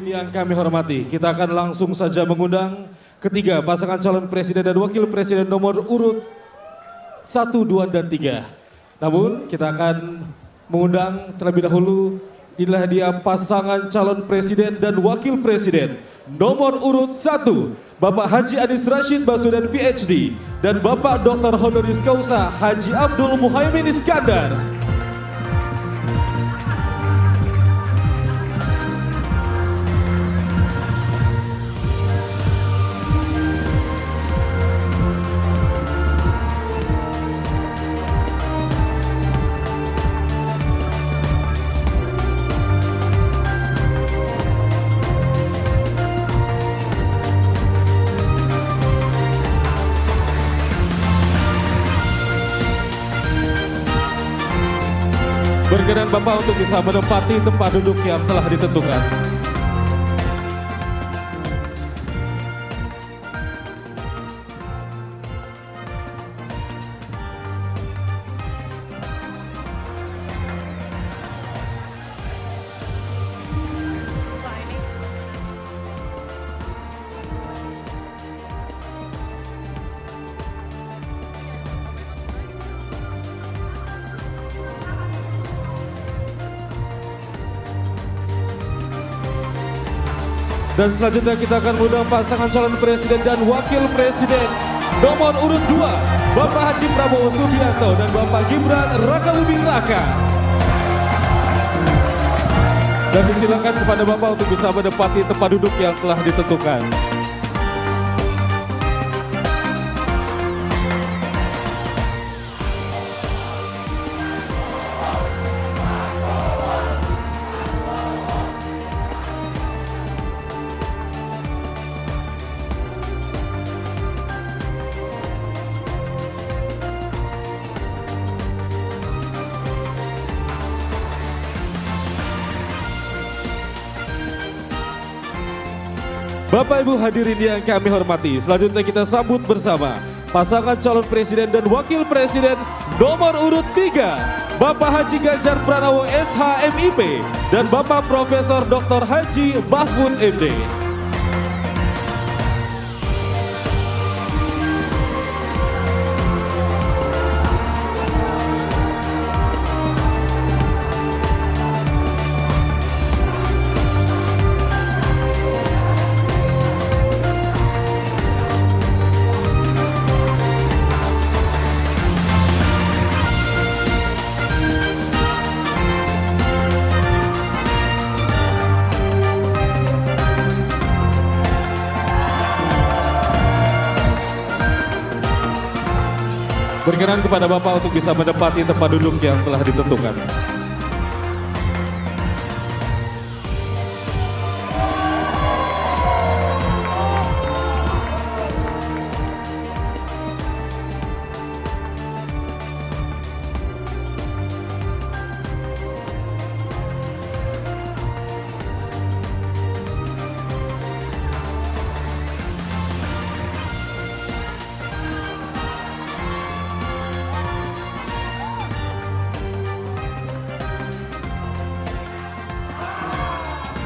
hadirin yang kami hormati, kita akan langsung saja mengundang ketiga pasangan calon presiden dan wakil presiden nomor urut 1, 2, dan 3. Namun kita akan mengundang terlebih dahulu, inilah dia pasangan calon presiden dan wakil presiden nomor urut 1, Bapak Haji Anies Rashid Baswedan PhD dan Bapak Dr. Honoris Causa Haji Abdul Muhaimin Iskandar. Berkenan Bapak untuk bisa menempati tempat duduk yang telah ditentukan. Dan selanjutnya kita akan mengundang pasangan calon presiden dan wakil presiden nomor urut 2, Bapak Haji Prabowo Subianto dan Bapak Gibran Rakabuming Raka. Dan disilakan kepada Bapak untuk bisa menempati tempat duduk yang telah ditentukan. Bapak Ibu hadirin yang kami hormati, selanjutnya kita sambut bersama pasangan calon presiden dan wakil presiden nomor urut 3, Bapak Haji Ganjar Pranowo SHMIP dan Bapak Profesor Dr. Haji Mahfud MD. Berkenan kepada Bapak untuk bisa menempati tempat duduk yang telah ditentukan.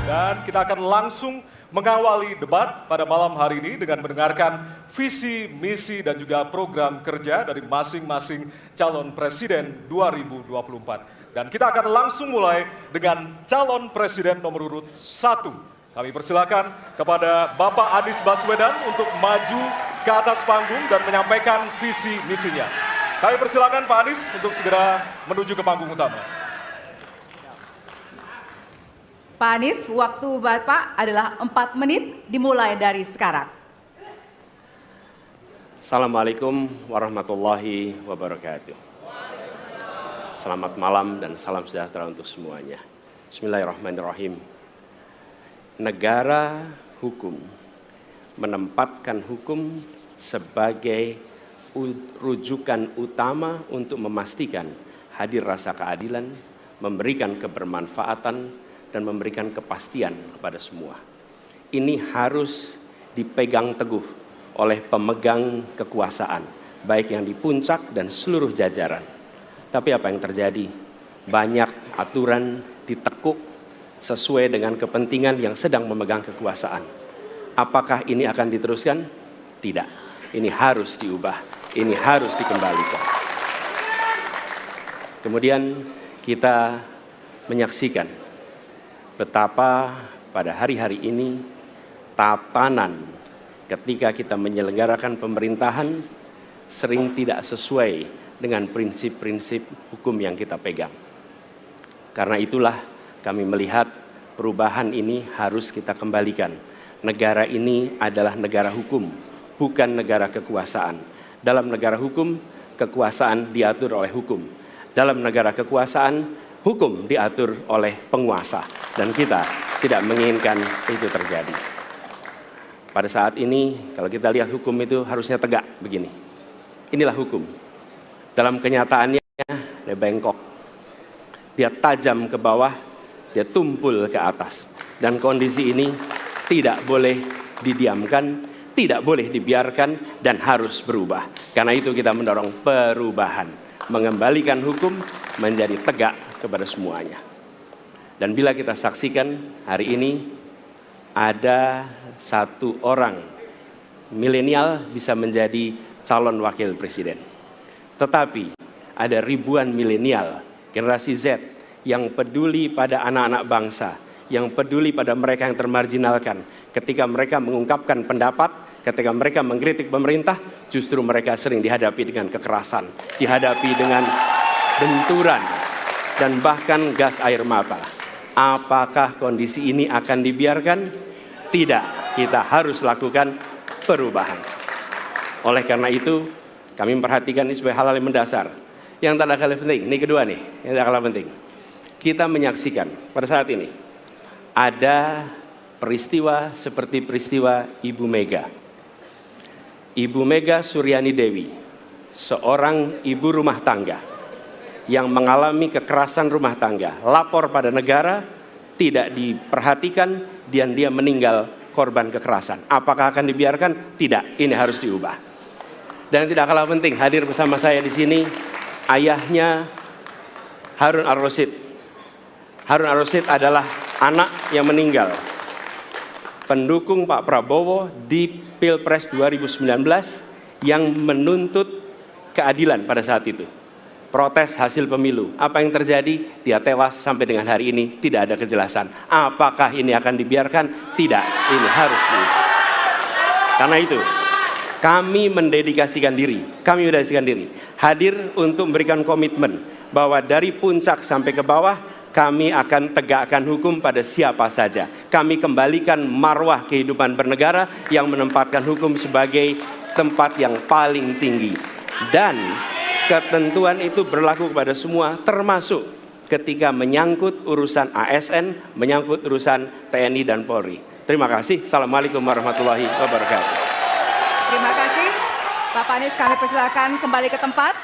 Dan kita akan langsung mengawali debat pada malam hari ini dengan mendengarkan visi, misi, dan juga program kerja dari masing-masing calon presiden 2024. Dan kita akan langsung mulai dengan calon presiden nomor urut 1. Kami persilakan kepada Bapak Anies Baswedan untuk maju ke atas panggung dan menyampaikan visi, misinya. Kami persilakan Pak Anies untuk segera menuju ke panggung utama. Pak Anies, waktu Bapak adalah 4 menit dimulai dari sekarang. Assalamualaikum warahmatullahi wabarakatuh. Selamat malam dan salam sejahtera untuk semuanya. Bismillahirrahmanirrahim. Negara hukum menempatkan hukum sebagai rujukan utama untuk memastikan hadir rasa keadilan, memberikan kebermanfaatan, dan memberikan kepastian kepada semua. Ini harus dipegang teguh oleh pemegang kekuasaan, baik yang di puncak dan seluruh jajaran. Tapi apa yang terjadi? Banyak aturan ditekuk, sesuai dengan kepentingan yang sedang memegang kekuasaan. Apakah ini akan diteruskan? Tidak. Ini harus diubah. Ini harus dikembalikan. Kemudian kita menyaksikan betapa pada hari-hari ini tatanan ketika kita menyelenggarakan pemerintahan sering tidak sesuai dengan prinsip-prinsip hukum yang kita pegang. Karena itulah kami melihat perubahan ini harus kita kembalikan. Negara ini adalah negara hukum, bukan negara kekuasaan. Dalam negara hukum, kekuasaan diatur oleh hukum. Dalam negara kekuasaan, hukum diatur oleh penguasa. Dan kita tidak menginginkan itu terjadi. Pada saat ini, kalau kita lihat hukum itu harusnya tegak begini. Inilah hukum. Dalam kenyataannya, dia bengkok. Dia tajam ke bawah, dia tumpul ke atas. Dan kondisi ini tidak boleh didiamkan, tidak boleh dibiarkan, dan harus berubah. Karena itu kita mendorong perubahan. Mengembalikan hukum menjadi tegak kepada semuanya. Dan bila kita saksikan hari ini, ada satu orang milenial bisa menjadi calon wakil presiden. Tetapi ada ribuan milenial, generasi Z, yang peduli pada anak-anak bangsa, yang peduli pada mereka yang termarginalkan. Ketika mereka mengungkapkan pendapat, ketika mereka mengkritik pemerintah, justru mereka sering dihadapi dengan kekerasan, dihadapi dengan benturan, dan bahkan gas air mata. Apakah kondisi ini akan dibiarkan? Tidak, kita harus lakukan perubahan. Oleh karena itu, kami memperhatikan ini sebagai hal-hal yang mendasar. Yang tak kalah penting, ini kedua nih, yang tak kalah penting. Kita menyaksikan pada saat ini, ada peristiwa seperti peristiwa Ibu Mega. Ibu Mega Suryani Dewi, seorang ibu rumah tangga yang mengalami kekerasan rumah tangga, lapor pada negara, tidak diperhatikan, dan dia meninggal korban kekerasan. Apakah akan dibiarkan? Tidak, ini harus diubah. Dan tidak kalah penting, hadir bersama saya di sini ayahnya Harun Ar-Rasyid. Harun Ar-Rasyid adalah anak yang meninggal, pendukung Pak Prabowo di Pilpres 2019 yang menuntut keadilan pada saat itu. Protes hasil pemilu. Apa yang terjadi? Dia tewas sampai dengan hari ini tidak ada kejelasan. Apakah ini akan dibiarkan? Tidak, ini harus diubah. Karena itu, kami mendedikasikan diri, hadir untuk memberikan komitmen bahwa dari puncak sampai ke bawah, kami akan tegakkan hukum pada siapa saja. Kami kembalikan marwah kehidupan bernegara yang menempatkan hukum sebagai tempat yang paling tinggi. Dan ketentuan itu berlaku kepada semua, termasuk ketika menyangkut urusan ASN, menyangkut urusan TNI dan Polri. Terima kasih. Assalamualaikum warahmatullahi wabarakatuh. Terima kasih, Bapak Anies. Kami persilakan kembali ke tempat.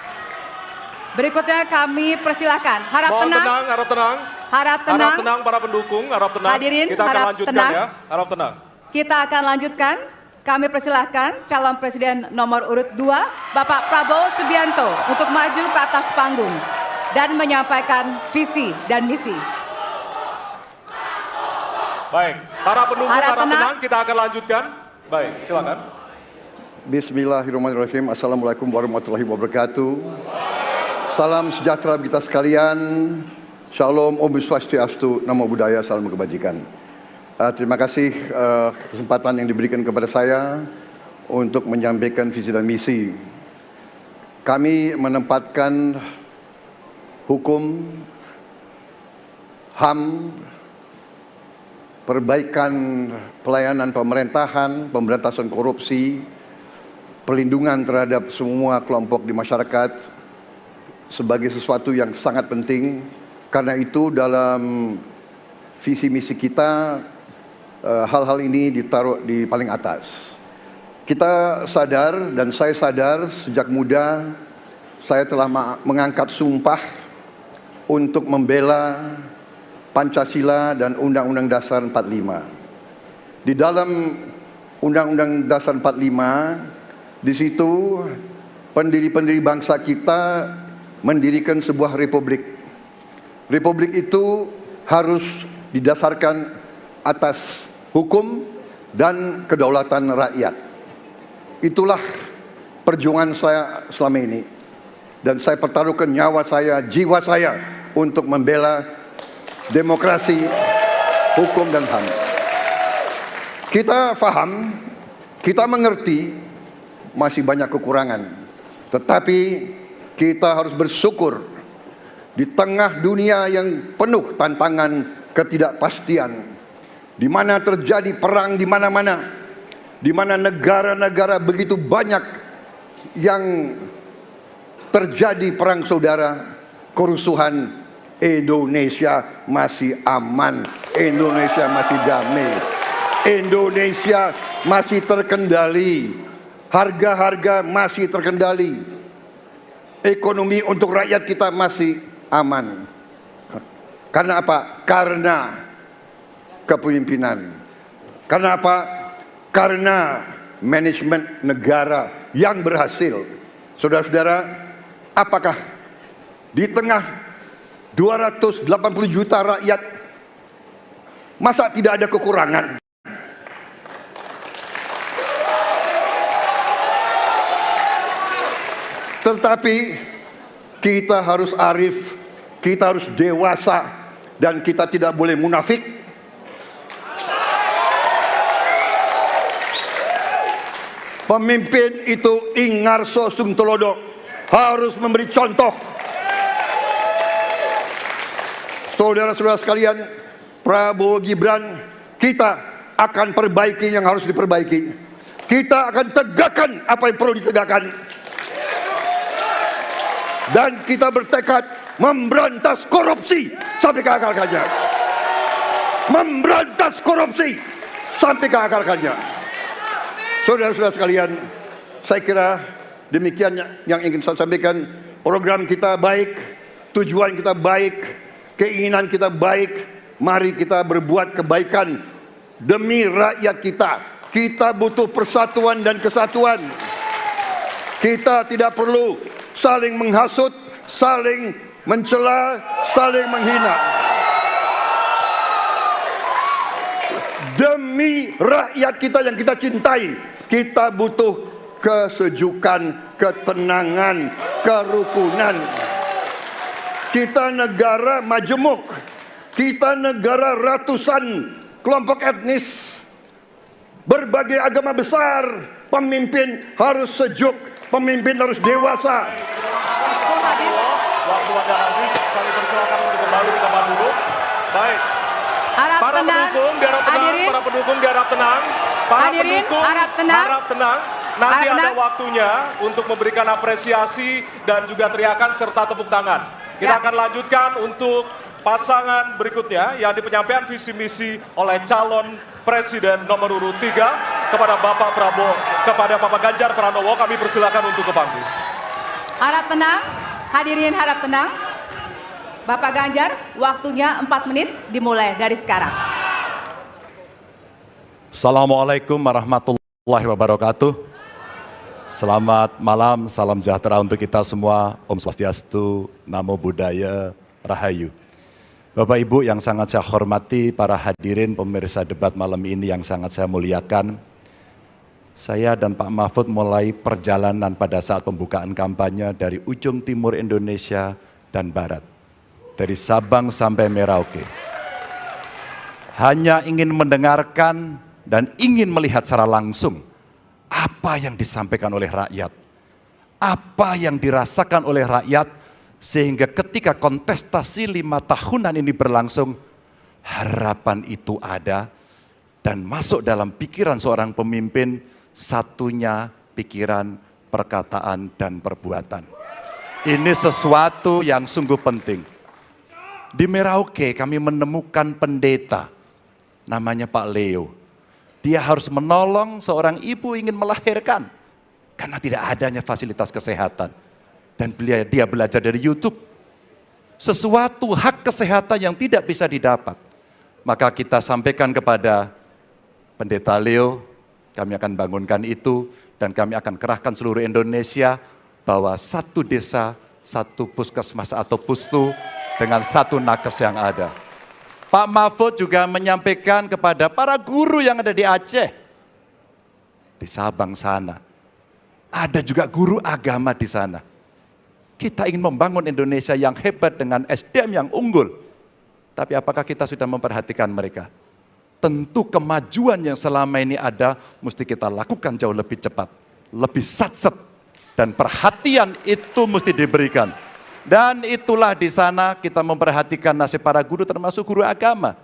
Berikutnya kami persilakan. Harap tenang. Harap tenang. Harap tenang. Harap tenang para pendukung. Harap tenang. Hadirin, kita akan harap lanjutkan tenang. ya. Harap tenang. Kita akan lanjutkan. Kami persilahkan calon presiden nomor urut 2, Bapak Prabowo Subianto, untuk maju ke atas panggung dan menyampaikan visi dan misi. Baik, para pendukung Harap harap tenang. tenang, kita akan lanjutkan. Baik, silakan. Bismillahirrahmanirrahim. Assalamualaikum warahmatullahi wabarakatuh. Salam sejahtera kita sekalian. Shalom, Om Swastiastu, Namo Buddhaya, salam kebajikan. Terima kasih kesempatan yang diberikan kepada saya untuk menyampaikan visi dan misi. Kami menempatkan hukum, HAM, perbaikan pelayanan pemerintahan, pemberantasan korupsi, perlindungan terhadap semua kelompok di masyarakat sebagai sesuatu yang sangat penting. Karena itu dalam visi misi kita, hal-hal ini ditaruh di paling atas. Kita sadar dan saya sadar sejak muda saya telah mengangkat sumpah untuk membela Pancasila dan Undang-Undang Dasar 45. Di dalam Undang-Undang Dasar 45, di situ pendiri-pendiri bangsa kita mendirikan sebuah republik. Republik itu harus didasarkan atas hukum dan kedaulatan rakyat. Itulah perjuangan saya selama ini. Dan saya pertaruhkan nyawa saya, jiwa saya untuk membela demokrasi, hukum dan HAM. Kita paham, kita mengerti masih banyak kekurangan. Tetapi kita harus bersyukur di tengah dunia yang penuh tantangan ketidakpastian, di mana terjadi perang di mana-mana, di mana negara-negara begitu banyak yang terjadi perang saudara, kerusuhan, Indonesia masih aman, Indonesia masih damai, Indonesia masih terkendali, harga-harga masih terkendali, ekonomi untuk rakyat kita masih aman. Karena apa? Karena kepemimpinan. Karena apa? Karena manajemen negara yang berhasil. Saudara-saudara, apakah di tengah 280 juta rakyat masa tidak ada kekurangan? Tetapi kita harus arif, kita harus dewasa, dan kita tidak boleh munafik. Pemimpin itu ingarso sungtolodo, harus memberi contoh. Saudara-saudara sekalian, Prabowo Gibran, kita akan perbaiki yang harus diperbaiki. Kita akan tegakkan apa yang perlu ditegakkan. Dan kita bertekad memberantas korupsi sampai ke akar-akarnya. Memberantas korupsi sampai ke akar-akarnya. Saudara-saudara sekalian, saya kira demikian yang ingin saya sampaikan. Program kita baik, tujuan kita baik, keinginan kita baik. Mari kita berbuat kebaikan demi rakyat kita. Kita butuh persatuan dan kesatuan. Kita tidak perlu saling menghasut, saling mencela, saling menghina. Demi rakyat kita yang kita cintai, kita butuh kesejukan, ketenangan, kerukunan. Kita negara majemuk, kita negara ratusan kelompok etnis, berbagai agama besar. Pemimpin harus sejuk, pemimpin harus dewasa. Waktu Anda habis, kami persilakan untuk kembali ke tempat duduk. Baik. Harap Para tenang. pendukung diharap tenang, Hadirin. para pendukung diharap tenang. Para Hadirin, pendukung harap tenang. harap tenang. Nanti Harap ada tenang. waktunya untuk memberikan apresiasi dan juga teriakan serta tepuk tangan. Kita Ya. akan lanjutkan untuk pasangan berikutnya yang di penyampaian visi misi oleh calon Presiden nomor urut 3 kepada Bapak Prabowo, kepada Bapak Ganjar Pranowo. Kami persilakan untuk ke panggung. Harap tenang, hadirin harap tenang. Bapak Ganjar, waktunya 4 menit dimulai dari sekarang. Assalamualaikum warahmatullahi wabarakatuh. Selamat malam, salam sejahtera untuk kita semua. Om Swastiastu, Namo Buddhaya, Rahayu. Bapak Ibu yang sangat saya hormati, para hadirin pemirsa debat malam ini yang sangat saya muliakan. Saya dan Pak Mahfud mulai perjalanan pada saat pembukaan kampanye dari ujung timur Indonesia dan barat. Dari Sabang sampai Merauke. Hanya ingin mendengarkan dan ingin melihat secara langsung apa yang disampaikan oleh rakyat. Apa yang dirasakan oleh rakyat, sehingga ketika kontestasi 5 tahunan ini berlangsung, harapan itu ada dan masuk dalam pikiran seorang pemimpin, satunya pikiran, perkataan, dan perbuatan. Ini sesuatu yang sungguh penting. Di Merauke kami menemukan pendeta, namanya Pak Leo. Dia harus menolong seorang ibu ingin melahirkan, karena tidak adanya fasilitas kesehatan. Dan dia belajar dari YouTube. Sesuatu hak kesehatan yang tidak bisa didapat. Maka kita sampaikan kepada Pendeta Leo, kami akan bangunkan itu, dan kami akan kerahkan seluruh Indonesia, bahwa satu desa, satu puskesmas atau pustu, dengan satu nakes yang ada. Pak Mahfud juga menyampaikan kepada para guru yang ada di Aceh, di Sabang sana. Ada juga guru agama di sana. Kita ingin membangun Indonesia yang hebat dengan SDM yang unggul. Tapi apakah kita sudah memperhatikan mereka? Tentu kemajuan yang selama ini ada mesti kita lakukan jauh lebih cepat, lebih satset, dan perhatian itu mesti diberikan. Dan itulah di sana kita memperhatikan nasib para guru termasuk guru agama.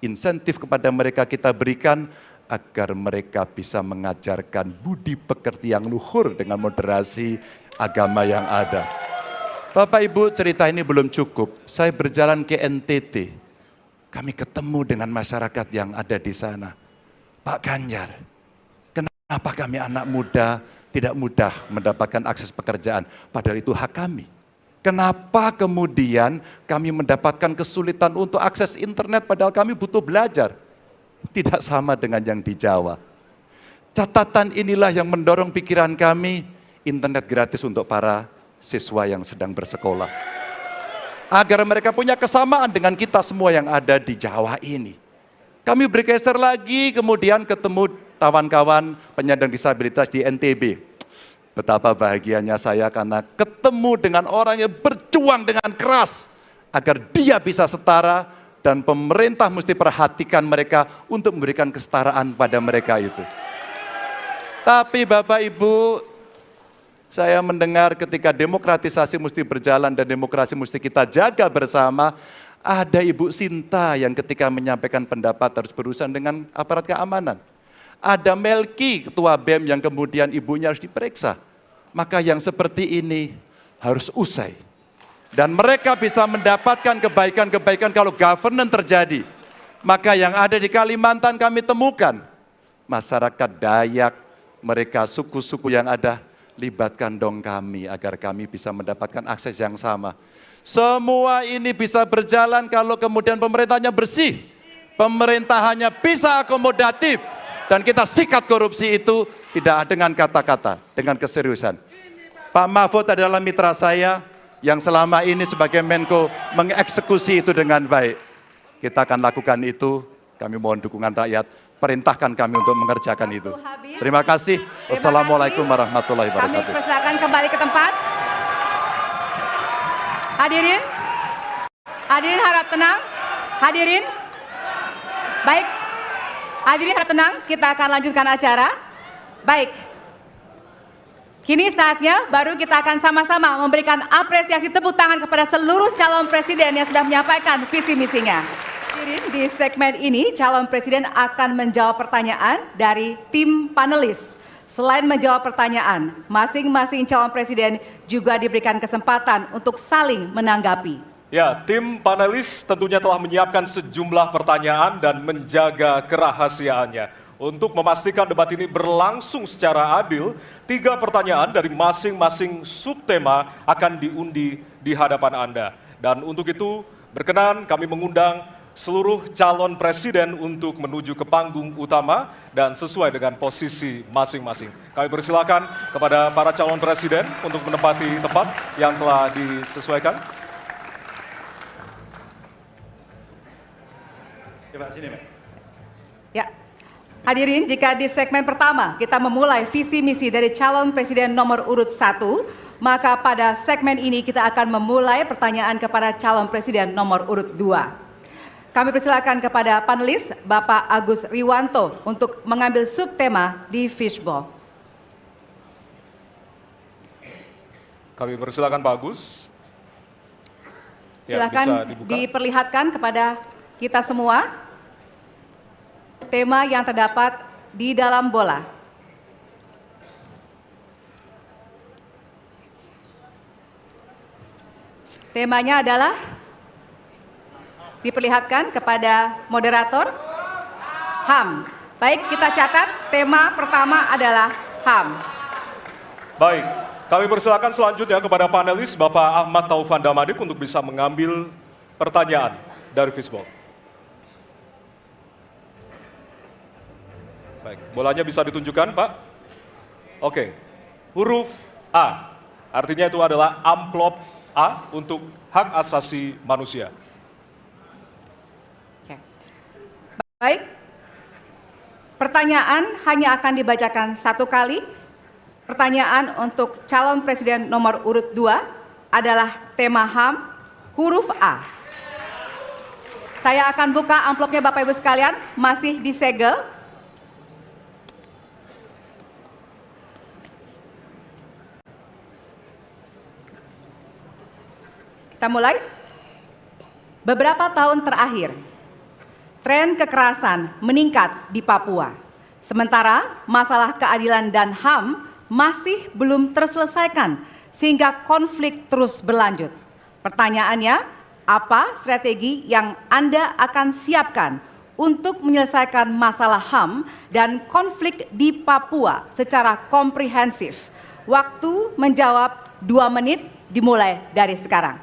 Insentif kepada mereka kita berikan agar mereka bisa mengajarkan budi pekerti yang luhur dengan moderasi agama yang ada. Bapak Ibu, cerita ini belum cukup. Saya berjalan ke NTT. Kami ketemu dengan masyarakat yang ada di sana. Pak Ganjar, kenapa kami anak muda tidak mudah mendapatkan akses pekerjaan? Padahal itu hak kami. Kenapa kemudian kami mendapatkan kesulitan untuk akses internet padahal kami butuh belajar? Tidak sama dengan yang di Jawa. Catatan inilah yang mendorong pikiran kami, internet gratis untuk para siswa yang sedang bersekolah. Agar mereka punya kesamaan dengan kita semua yang ada di Jawa ini. Kami bergeser lagi, kemudian ketemu kawan-kawan penyandang disabilitas di NTB. Betapa bahagianya saya karena ketemu dengan orang yang berjuang dengan keras agar dia bisa setara, dan pemerintah mesti perhatikan mereka untuk memberikan kesetaraan pada mereka itu. Tapi Bapak Ibu, saya mendengar ketika demokratisasi mesti berjalan dan demokrasi mesti kita jaga bersama, ada Ibu Sinta yang ketika menyampaikan pendapat harus berurusan dengan aparat keamanan. Ada Melki, ketua BEM yang kemudian ibunya harus diperiksa. Maka yang seperti ini harus usai. Dan mereka bisa mendapatkan kebaikan-kebaikan kalau governance terjadi. Maka yang ada di Kalimantan kami temukan. Masyarakat Dayak, mereka suku-suku yang ada, libatkan dong kami agar kami bisa mendapatkan akses yang sama. Semua ini bisa berjalan kalau kemudian pemerintahnya bersih. Pemerintahannya bisa akomodatif. Dan kita sikat korupsi itu tidak dengan kata-kata, dengan keseriusan. Pak Mahfud adalah mitra saya yang selama ini sebagai Menko mengeksekusi itu dengan baik. Kita akan lakukan itu, kami mohon dukungan rakyat, perintahkan kami untuk mengerjakan itu. Terima kasih. Wassalamualaikum warahmatullahi wabarakatuh. Kami persilakan kembali ke tempat. Hadirin, hadirin harap tenang. Hadirin, baik. Hadirin harap tenang, kita akan lanjutkan acara. Baik. Kini saatnya baru kita akan sama-sama memberikan apresiasi tepuk tangan kepada seluruh calon presiden yang sudah menyampaikan visi misinya. Di segmen ini calon presiden akan menjawab pertanyaan dari tim panelis. Selain menjawab pertanyaan, masing-masing calon presiden juga diberikan kesempatan untuk saling menanggapi. Ya, tim panelis tentunya telah menyiapkan sejumlah pertanyaan dan menjaga kerahasiaannya. Untuk memastikan debat ini berlangsung secara adil, 3 pertanyaan dari masing-masing subtema akan diundi di hadapan Anda. Dan untuk itu, berkenan kami mengundang seluruh calon presiden untuk menuju ke panggung utama dan sesuai dengan posisi masing-masing. Kami persilakan kepada para calon presiden untuk menempati tempat yang telah disesuaikan. Coba sini, Mbak. Ya. Hadirin, jika di segmen pertama kita memulai visi misi dari calon presiden nomor urut 1, maka pada segmen ini kita akan memulai pertanyaan kepada calon presiden nomor urut 2. Kami persilakan kepada panelis Bapak Agus Riwanto untuk mengambil subtema di fishbowl. Kami persilakan Pak Agus. Silakan diperlihatkan kepada kita semua tema yang terdapat di dalam bola. Temanya adalah diperlihatkan kepada moderator HAM. Baik, kita catat tema pertama adalah HAM. Baik, kami persilakan selanjutnya kepada panelis Bapak Ahmad Taufan Damadik untuk bisa mengambil pertanyaan dari fishbowl. Baik, bolanya bisa ditunjukkan, Pak? Oke, huruf A, artinya itu adalah amplop A untuk hak asasi manusia. Oke. Baik, pertanyaan hanya akan dibacakan satu kali. Pertanyaan untuk calon presiden nomor urut 2 adalah tema HAM huruf A. Saya akan buka amplopnya Bapak Ibu sekalian, masih disegel. Kita mulai. Beberapa tahun terakhir, tren kekerasan meningkat di Papua. Sementara masalah keadilan dan HAM masih belum terselesaikan sehingga konflik terus berlanjut. Pertanyaannya, apa strategi yang Anda akan siapkan untuk menyelesaikan masalah HAM dan konflik di Papua secara komprehensif? Waktu menjawab 2 menit dimulai dari sekarang.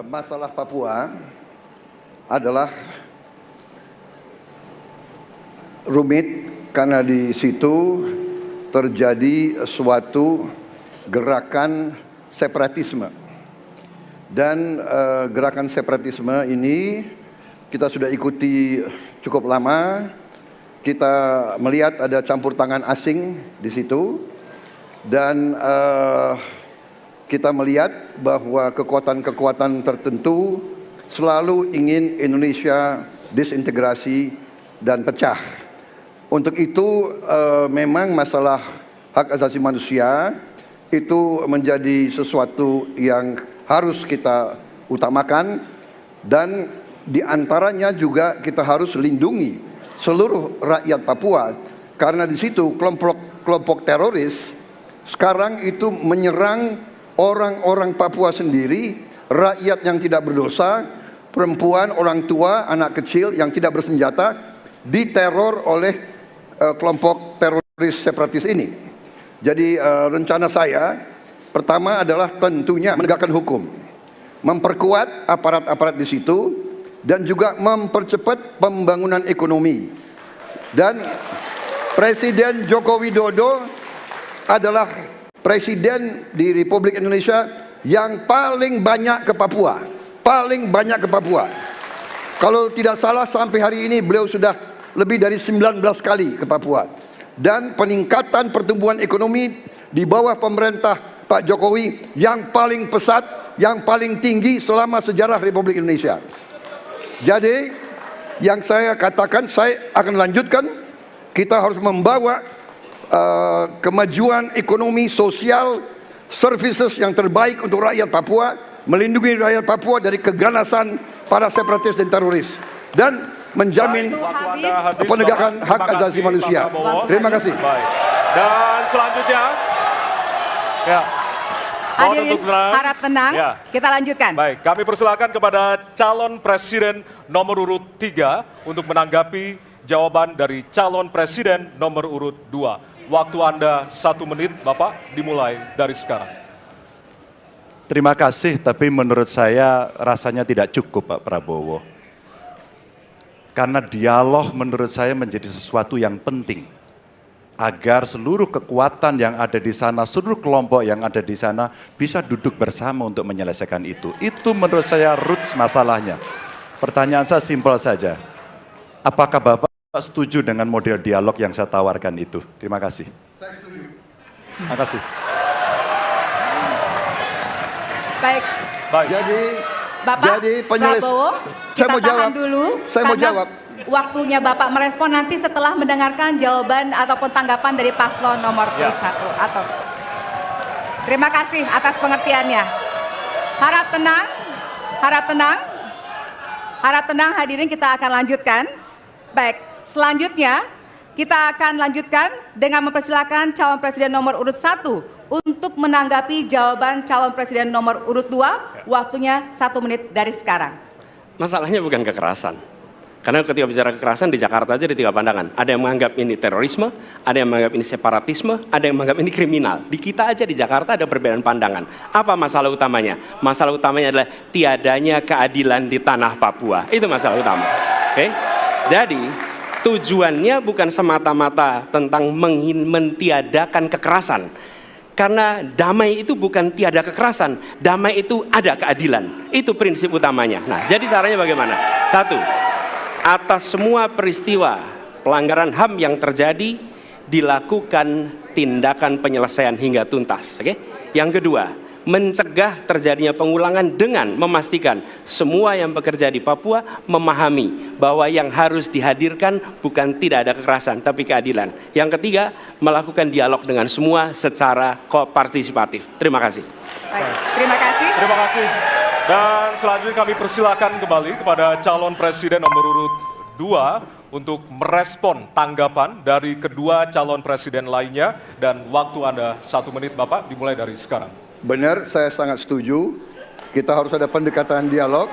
Masalah Papua adalah rumit karena di situ terjadi suatu gerakan separatisme. Dan gerakan separatisme ini kita sudah ikuti cukup lama. Kita melihat ada campur tangan asing di situ. Dan kita melihat bahwa kekuatan-kekuatan tertentu selalu ingin Indonesia disintegrasi dan pecah. Untuk itu memang masalah hak asasi manusia itu menjadi sesuatu yang harus kita utamakan, dan diantaranya juga kita harus lindungi seluruh rakyat Papua, karena di situ kelompok teroris sekarang itu menyerang orang-orang Papua sendiri, rakyat yang tidak berdosa, perempuan, orang tua, anak kecil yang tidak bersenjata, diteror oleh kelompok teroris separatis ini. Jadi rencana saya pertama adalah tentunya menegakkan hukum, memperkuat aparat-aparat di situ, dan juga mempercepat pembangunan ekonomi. Dan Presiden Joko Widodo adalah Presiden di Republik Indonesia yang paling banyak ke Papua. Paling banyak ke Papua. Kalau tidak salah sampai hari ini beliau sudah lebih dari 19 kali ke Papua. Dan peningkatan pertumbuhan ekonomi di bawah pemerintah Pak Jokowi yang paling pesat, yang paling tinggi selama sejarah Republik Indonesia. Jadi yang saya katakan, saya akan lanjutkan, kita harus membawa kemajuan ekonomi, sosial, services yang terbaik untuk rakyat Papua, melindungi rakyat Papua dari keganasan para separatis dan teroris, dan menjamin penegakan hak asasi manusia. Terima kasih. Baik. Dan selanjutnya, ya. Hadirin harap tenang, Ya. kita lanjutkan. Baik, kami persilakan kepada calon presiden nomor urut 3 untuk menanggapi jawaban dari calon presiden nomor urut 2. Waktu Anda 1 menit, Bapak, dimulai dari sekarang. Terima kasih, tapi menurut saya rasanya tidak cukup Pak Prabowo. Karena dialog menurut saya menjadi sesuatu yang penting. Agar seluruh kekuatan yang ada di sana, seluruh kelompok yang ada di sana bisa duduk bersama untuk menyelesaikan itu. Itu menurut saya roots masalahnya. Pertanyaan saya simpel saja. Apakah Bapak setuju dengan model dialog yang saya tawarkan itu? Terima kasih. Saya setuju. Terima kasih. Baik, Baik. Bapak Prabowo, saya kita mau tahan jawab dulu. Saya mau karena jawab. Waktunya Bapak merespon nanti setelah mendengarkan jawaban ataupun tanggapan dari paslon nomor 1. Atau terima kasih atas pengertiannya. Harap tenang, harap tenang, harap tenang hadirin, kita akan lanjutkan. Baik, selanjutnya kita akan lanjutkan dengan mempersilakan calon presiden nomor urut 1 untuk menanggapi jawaban calon presiden nomor urut 2. Waktunya 1 menit dari sekarang. Masalahnya bukan kekerasan. Karena ketika bicara kekerasan di Jakarta aja ada 3 pandangan. Ada yang menganggap ini terorisme, ada yang menganggap ini separatisme, ada yang menganggap ini kriminal. Di kita aja di Jakarta ada perbedaan pandangan. Apa masalah utamanya? Masalah utamanya adalah tiadanya keadilan di tanah Papua. Itu masalah utama. Oke? Jadi tujuannya bukan semata-mata tentang mentiadakan kekerasan. Karena damai itu bukan tiada kekerasan, damai itu ada keadilan. Itu prinsip utamanya. Nah, jadi caranya bagaimana? 1, atas semua peristiwa pelanggaran HAM yang terjadi dilakukan tindakan penyelesaian hingga tuntas. Oke? Yang kedua, mencegah terjadinya pengulangan dengan memastikan semua yang bekerja di Papua memahami bahwa yang harus dihadirkan bukan tidak ada kekerasan tapi keadilan. Yang ketiga, melakukan dialog dengan semua secara partisipatif. Terima kasih. Baik, terima kasih. Terima kasih. Dan selanjutnya kami persilakan kembali kepada calon presiden nomor urut 2 untuk merespon tanggapan dari kedua calon presiden lainnya, dan waktu Anda 1 menit Bapak, dimulai dari sekarang. Benar, saya sangat setuju. Kita harus ada pendekatan dialog.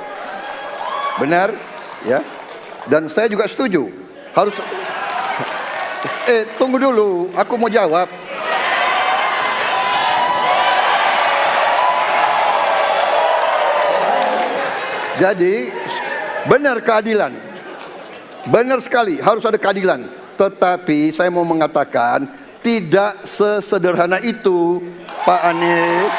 Benar, ya. Dan saya juga setuju. Harus. Tunggu dulu, aku mau jawab. Jadi, benar keadilan. Benar sekali, harus ada keadilan. Tetapi saya mau mengatakan, tidak sesederhana itu, Pak Anies.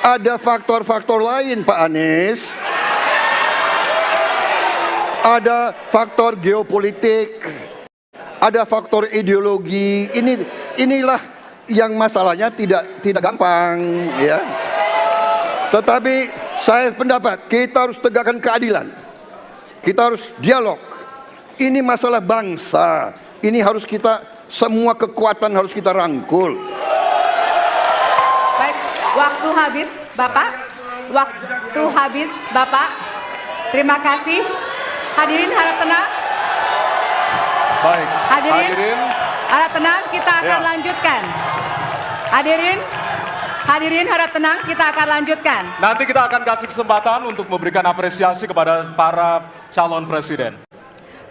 Ada faktor-faktor lain, Pak Anies. Ada faktor geopolitik, ada faktor ideologi. Inilah yang masalahnya tidak gampang, ya. Tetapi saya pendapat kita harus tegakkan keadilan. Kita harus dialog. Ini masalah bangsa. Ini harus kita, semua kekuatan harus kita rangkul. Baik, waktu habis, Bapak. Waktu habis, Bapak. Terima kasih. Hadirin harap tenang. Baik, Hadirin harap tenang, kita akan lanjutkan. Hadirin harap tenang, kita akan lanjutkan. Nanti kita akan kasih kesempatan untuk memberikan apresiasi kepada para calon presiden.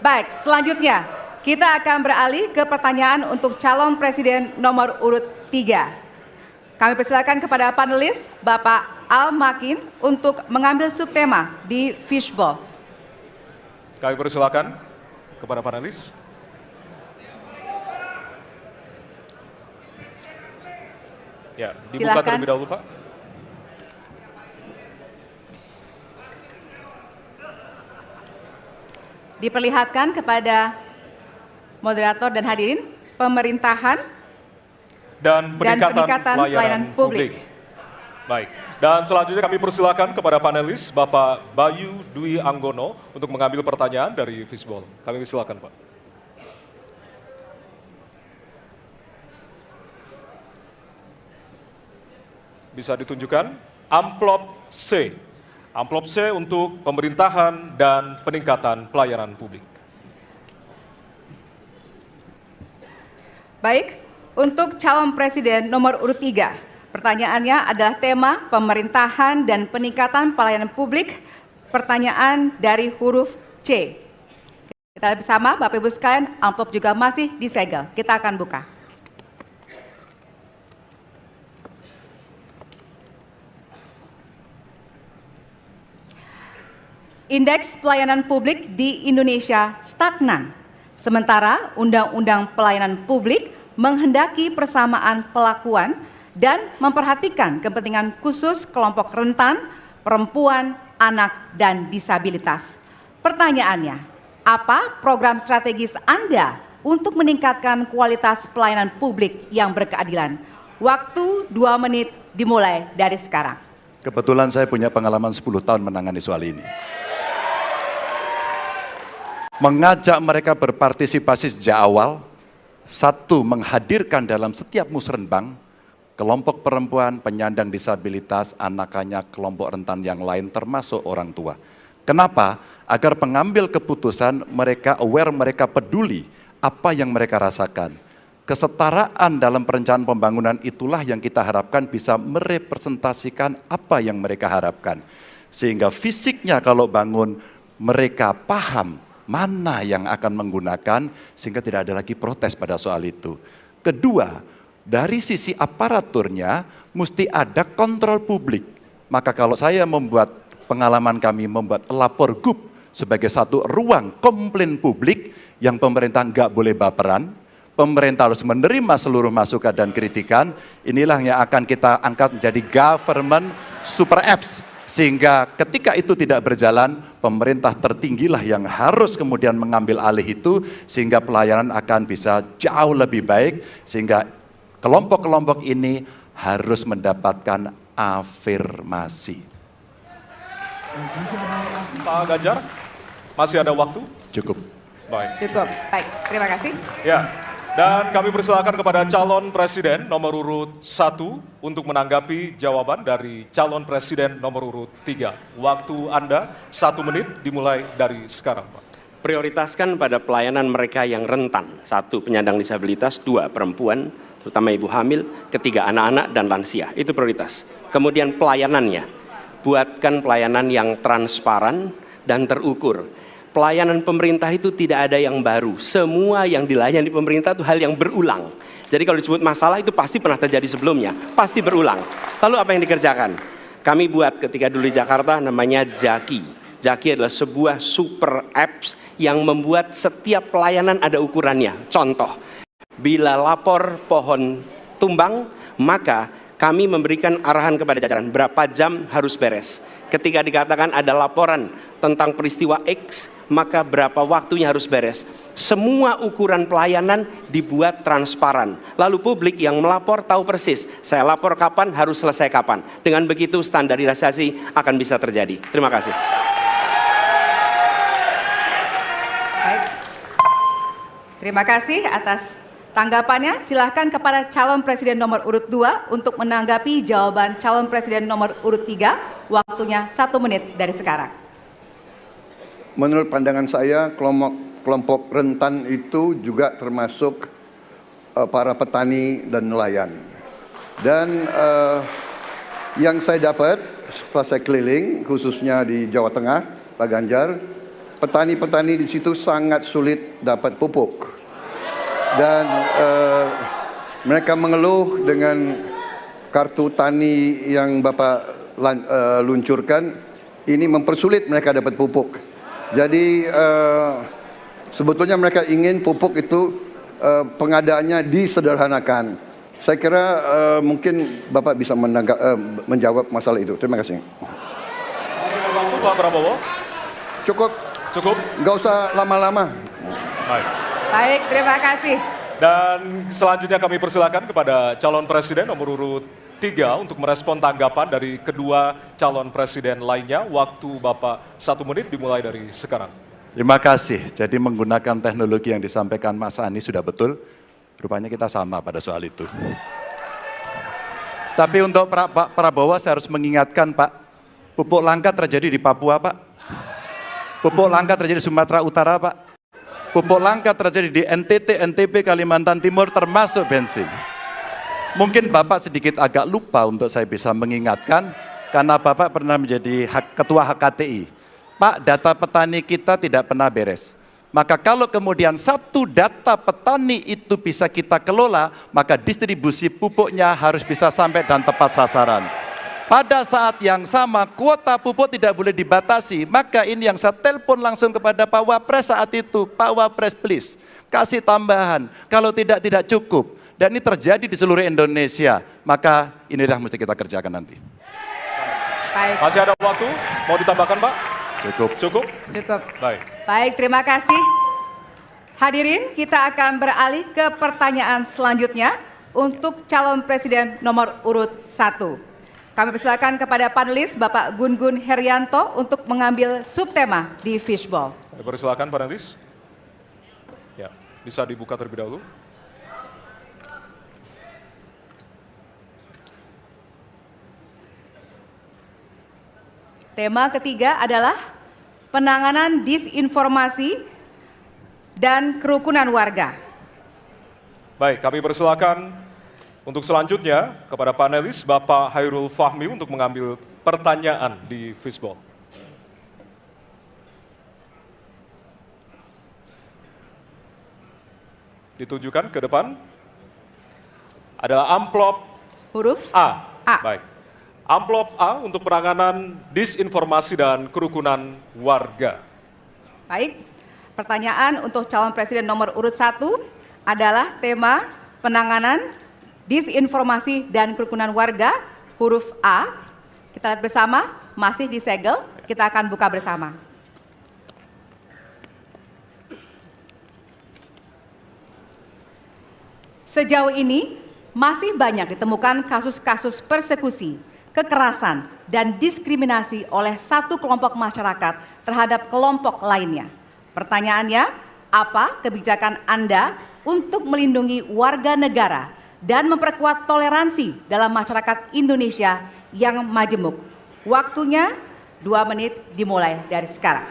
Baik, selanjutnya kita akan beralih ke pertanyaan untuk calon presiden nomor urut 3. Kami persilakan kepada panelis Bapak Al Makin untuk mengambil subtema di fishbowl. Kami persilakan kepada panelis. Ya, dibuka Silakan. terlebih dahulu, Pak. Diperlihatkan kepada moderator dan hadirin pemerintahan Dan peningkatan pelayanan publik. Baik. Dan selanjutnya kami persilakan kepada panelis Bapak Bayu Dwi Anggono untuk mengambil pertanyaan dari fishbowl. Kami persilakan, Pak. Bisa ditunjukkan amplop C. Amplop C untuk pemerintahan dan peningkatan pelayanan publik. Baik, untuk calon presiden nomor urut 3, pertanyaannya adalah tema pemerintahan dan peningkatan pelayanan publik, pertanyaan dari huruf C. Kita lihat bersama, Bapak Ibu sekalian, amplop juga masih disegel. Kita akan buka. Indeks pelayanan publik di Indonesia stagnan. Sementara Undang-Undang Pelayanan Publik menghendaki persamaan pelakuan dan memperhatikan kepentingan khusus kelompok rentan, perempuan, anak, dan disabilitas. Pertanyaannya, apa program strategis Anda untuk meningkatkan kualitas pelayanan publik yang berkeadilan? Waktu 2 menit dimulai dari sekarang. Kebetulan saya punya pengalaman 10 tahun menangani soal ini. Mengajak mereka berpartisipasi sejak awal, satu, menghadirkan dalam setiap musrenbang kelompok perempuan, penyandang disabilitas, anak-anak, kelompok rentan yang lain termasuk orang tua. Kenapa? Agar pengambil keputusan mereka aware, mereka peduli apa yang mereka rasakan. Kesetaraan dalam perencanaan pembangunan itulah yang kita harapkan bisa merepresentasikan apa yang mereka harapkan. Sehingga fisiknya kalau bangun mereka paham mana yang akan menggunakan, sehingga tidak ada lagi protes pada soal itu. Kedua, dari sisi aparaturnya mesti ada kontrol publik. Maka kalau saya membuat pengalaman kami membuat lapor GUP sebagai satu ruang komplain publik yang pemerintah nggak boleh baperan, pemerintah harus menerima seluruh masukan dan kritikan, inilah yang akan kita angkat menjadi government super apps. Sehingga ketika itu tidak berjalan, pemerintah tertinggilah yang harus kemudian mengambil alih itu, sehingga pelayanan akan bisa jauh lebih baik, sehingga kelompok-kelompok ini harus mendapatkan afirmasi. Pak Ganjar, masih ada waktu? Cukup. Baik. Cukup. Baik, terima kasih. Ya, dan kami persilakan kepada calon presiden nomor urut 1 untuk menanggapi jawaban dari calon presiden nomor urut 3. Waktu Anda 1 menit dimulai dari sekarang, Pak. Prioritaskan pada pelayanan mereka yang rentan. 1, penyandang disabilitas. 2, perempuan, terutama ibu hamil. 3, anak-anak dan lansia. Itu prioritas. Kemudian pelayanannya. Buatkan pelayanan yang transparan dan terukur. Pelayanan pemerintah itu tidak ada yang baru. Semua yang dilayani pemerintah itu hal yang berulang. Jadi kalau disebut masalah itu pasti pernah terjadi sebelumnya. Pasti berulang. Lalu apa yang dikerjakan? Kami buat ketika dulu di Jakarta namanya Jaki. Jaki adalah sebuah super apps yang membuat setiap pelayanan ada ukurannya. Contoh, bila lapor pohon tumbang, maka kami memberikan arahan kepada jajaran berapa jam harus beres. Ketika dikatakan ada laporan tentang peristiwa X, maka berapa waktunya harus beres. Semua ukuran pelayanan dibuat transparan. Lalu publik yang melapor tahu persis, saya lapor kapan, harus selesai kapan. Dengan begitu standarisasi akan bisa terjadi. Terima kasih. Baik. Terima kasih atas tanggapannya. Silahkan kepada calon presiden nomor urut 2 untuk menanggapi jawaban calon presiden nomor urut 3. Waktunya 1 menit dari sekarang. Menurut pandangan saya, kelompok rentan itu juga termasuk para petani dan nelayan. Dan yang saya dapat setelah saya keliling, khususnya di Jawa Tengah, Pak Ganjar, petani-petani di situ sangat sulit dapat pupuk. Dan mereka mengeluh dengan kartu tani yang Bapak luncurkan, ini mempersulit mereka dapat pupuk. Jadi sebetulnya mereka ingin pupuk itu pengadaannya disederhanakan. Saya kira mungkin Bapak bisa menjawab masalah itu. Terima kasih. Waktu Pak Prabowo? Cukup. Cukup? Nggak usah lama-lama. Baik. Baik, terima kasih. Dan selanjutnya kami persilakan kepada calon presiden nomor urut 3 untuk merespon tanggapan dari kedua calon presiden lainnya. Waktu Bapak 1 menit dimulai dari sekarang. Terima kasih. Jadi menggunakan teknologi yang disampaikan Mas Anies sudah betul. Rupanya kita sama pada soal itu. Tapi untuk Pak Prabowo saya harus mengingatkan Pak, pupuk langka terjadi di Papua Pak. Pupuk langka terjadi di Sumatera Utara Pak. Pupuk langka terjadi di NTT, NTB, Kalimantan Timur termasuk bensin. Mungkin Bapak sedikit agak lupa untuk saya bisa mengingatkan, karena Bapak pernah menjadi ketua HKTI. Pak, data petani kita tidak pernah beres. Maka kalau kemudian satu data petani itu bisa kita kelola, maka distribusi pupuknya harus bisa sampai dan tepat sasaran. Pada saat yang sama, kuota pupuk tidak boleh dibatasi. Maka ini yang saya telepon langsung kepada Pak Wapres saat itu. Pak Wapres, please, kasih tambahan. Kalau tidak cukup. Dan ini terjadi di seluruh Indonesia. Maka inilah mesti kita kerjakan nanti. Baik. Masih ada waktu? Mau ditambahkan Pak? Cukup. Cukup? Cukup. Baik. Baik, terima kasih. Hadirin, kita akan beralih ke pertanyaan selanjutnya untuk calon presiden nomor urut 1. Kami persilakan kepada panelis Bapak Gun-Gun Herianto untuk mengambil subtema di Fishball. Persilakan panelis. Ya, bisa dibuka terlebih dahulu. Tema ketiga adalah penanganan disinformasi dan kerukunan warga. Baik, kami persilakan untuk selanjutnya kepada panelis Bapak Hairul Fahmi untuk mengambil pertanyaan di Fishball. Ditujukan ke depan. Adalah amplop Huruf A. A. Baik. Amplop A untuk penanganan disinformasi dan kerukunan warga. Baik, pertanyaan untuk calon presiden nomor urut 1 adalah tema penanganan disinformasi dan kerukunan warga, huruf A. Kita lihat bersama, masih disegel, kita akan buka bersama. Sejauh ini masih banyak ditemukan kasus-kasus persekusi, kekerasan, dan diskriminasi oleh satu kelompok masyarakat terhadap kelompok lainnya. Pertanyaannya, apa kebijakan Anda untuk melindungi warga negara dan memperkuat toleransi dalam masyarakat Indonesia yang majemuk? Waktunya 2 menit dimulai dari sekarang.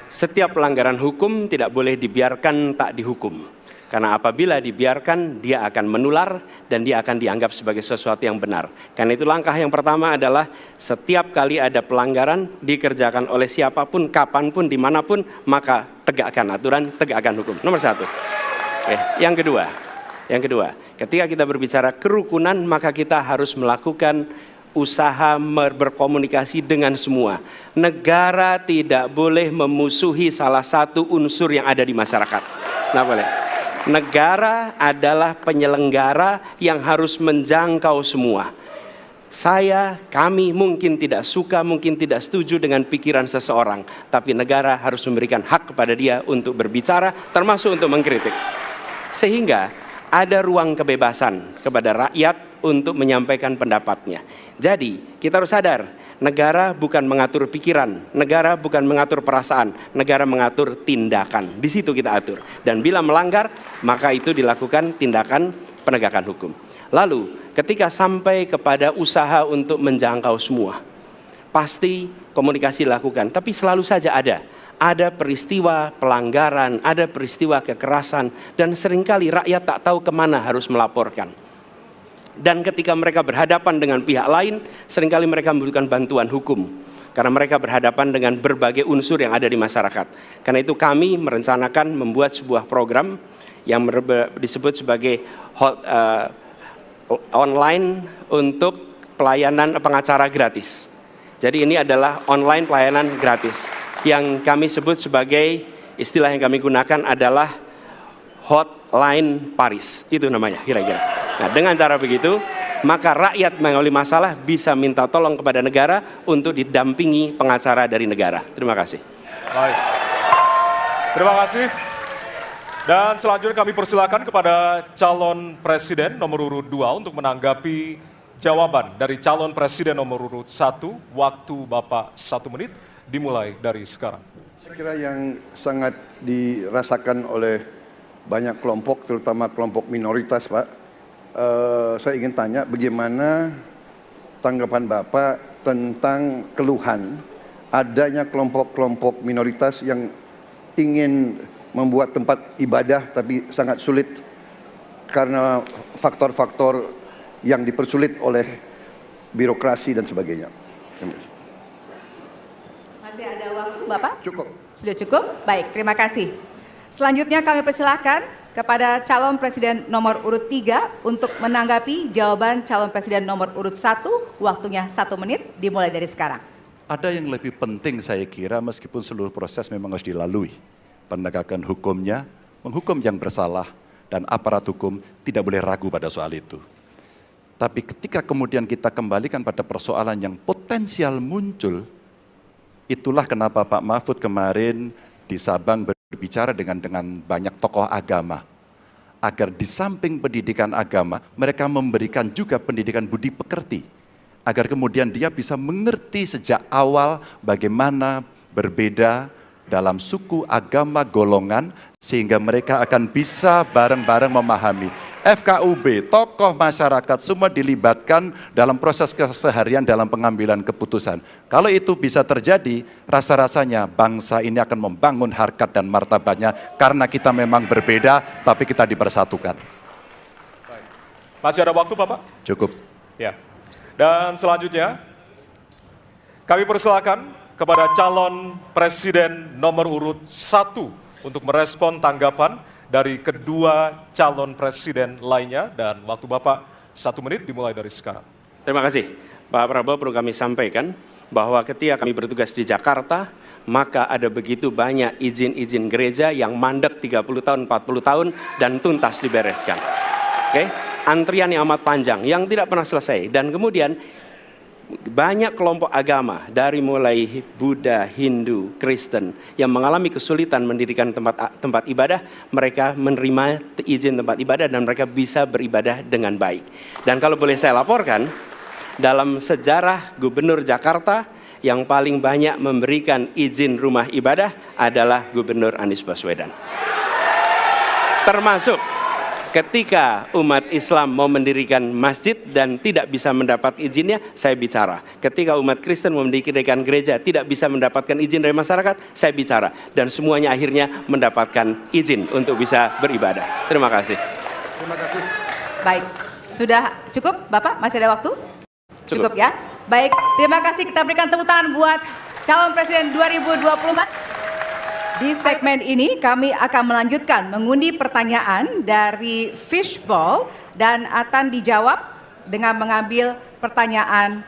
Setiap pelanggaran hukum tidak boleh dibiarkan tak dihukum. Karena apabila dibiarkan, dia akan menular dan dia akan dianggap sebagai sesuatu yang benar. Karena itu langkah yang pertama adalah setiap kali ada pelanggaran dikerjakan oleh siapapun, kapanpun, dimanapun, maka tegakkan aturan, tegakkan hukum. Nomor 1. Yang kedua, ketika kita berbicara kerukunan, maka kita harus melakukan usaha berkomunikasi dengan semua. Negara tidak boleh memusuhi salah satu unsur yang ada di masyarakat. Nggak boleh. Negara adalah penyelenggara yang harus menjangkau semua. Kami mungkin tidak suka, mungkin tidak setuju dengan pikiran seseorang, tapi negara harus memberikan hak kepada dia untuk berbicara, termasuk untuk mengkritik. Sehingga ada ruang kebebasan kepada rakyat untuk menyampaikan pendapatnya. Jadi, kita harus sadar, negara bukan mengatur pikiran, negara bukan mengatur perasaan, negara mengatur tindakan. Di situ kita atur. Dan bila melanggar, maka itu dilakukan tindakan penegakan hukum. Lalu, ketika sampai kepada usaha untuk menjangkau semua, pasti komunikasi dilakukan. Tapi selalu saja ada peristiwa pelanggaran, ada peristiwa kekerasan, dan seringkali rakyat tak tahu kemana harus melaporkan. Dan ketika mereka berhadapan dengan pihak lain, seringkali mereka membutuhkan bantuan hukum. Karena mereka berhadapan dengan berbagai unsur yang ada di masyarakat. Karena itu kami merencanakan membuat sebuah program yang disebut sebagai online untuk pelayanan pengacara gratis. Jadi ini adalah online pelayanan gratis. Yang kami sebut sebagai, istilah yang kami gunakan adalah Hotline Paris. Itu namanya kira-kira. Nah, dengan cara begitu, maka rakyat mengalami masalah bisa minta tolong kepada negara untuk didampingi pengacara dari negara. Terima kasih. Baik. Terima kasih. Dan selanjutnya kami persilakan kepada calon presiden nomor urut 2 untuk menanggapi jawaban dari calon presiden nomor urut 1. Waktu Bapak 1 menit dimulai dari sekarang. Saya kira yang sangat dirasakan oleh banyak kelompok, terutama kelompok minoritas, Pak. Saya ingin tanya bagaimana tanggapan Bapak tentang keluhan adanya kelompok-kelompok minoritas yang ingin membuat tempat ibadah tapi sangat sulit karena faktor-faktor yang dipersulit oleh birokrasi dan sebagainya. Masih ada waktu, Bapak? Cukup. Sudah cukup? Baik, terima kasih. Selanjutnya kami persilakan kepada calon presiden nomor urut 3 untuk menanggapi jawaban calon presiden nomor urut 1. Waktunya 1 menit dimulai dari sekarang. Ada yang lebih penting saya kira, meskipun seluruh proses memang harus dilalui. Penegakan hukumnya, menghukum yang bersalah, dan aparat hukum tidak boleh ragu pada soal itu. Tapi ketika kemudian kita kembalikan pada persoalan yang potensial muncul, itulah kenapa Pak Mahfud kemarin di Sabang berbicara dengan banyak tokoh agama. Agar di samping pendidikan agama, mereka memberikan juga pendidikan budi pekerti. Agar kemudian dia bisa mengerti sejak awal bagaimana berbeda dalam suku, agama, golongan, sehingga mereka akan bisa bareng-bareng memahami. FKUB, tokoh masyarakat, semua dilibatkan dalam proses keseharian dalam pengambilan keputusan. Kalau itu bisa terjadi, rasa-rasanya bangsa ini akan membangun harkat dan martabatnya, karena kita memang berbeda, tapi kita dipersatukan. Baik. Masih ada waktu, Bapak? Cukup. Ya. Dan selanjutnya, kami persilakan kepada calon presiden nomor urut 1 untuk merespon tanggapan dari kedua calon presiden lainnya, dan waktu Bapak 1 menit dimulai dari sekarang. Terima kasih. Pak Prabowo, perlu kami sampaikan bahwa ketika kami bertugas di Jakarta, maka ada begitu banyak izin-izin gereja yang mandek 30 tahun, 40 tahun, dan tuntas dibereskan. Oke? Antrian yang amat panjang, yang tidak pernah selesai. Dan kemudian banyak kelompok agama dari mulai Buddha, Hindu, Kristen yang mengalami kesulitan mendirikan tempat ibadah, mereka menerima izin tempat ibadah dan mereka bisa beribadah dengan baik. Dan kalau boleh saya laporkan, dalam sejarah Gubernur Jakarta yang paling banyak memberikan izin rumah ibadah adalah Gubernur Anies Baswedan. Termasuk ketika umat Islam mau mendirikan masjid dan tidak bisa mendapat izinnya, saya bicara. Ketika umat Kristen mau mendirikan gereja tidak bisa mendapatkan izin dari masyarakat, saya bicara. Dan semuanya akhirnya mendapatkan izin untuk bisa beribadah. Terima kasih. Terima kasih. Baik, sudah cukup Bapak? Masih ada waktu? Cukup ya? Baik, terima kasih. Kita berikan tepuk tangan buat calon presiden 2024. Di segmen ini kami akan melanjutkan mengundi pertanyaan dari fishball dan akan dijawab dengan mengambil pertanyaan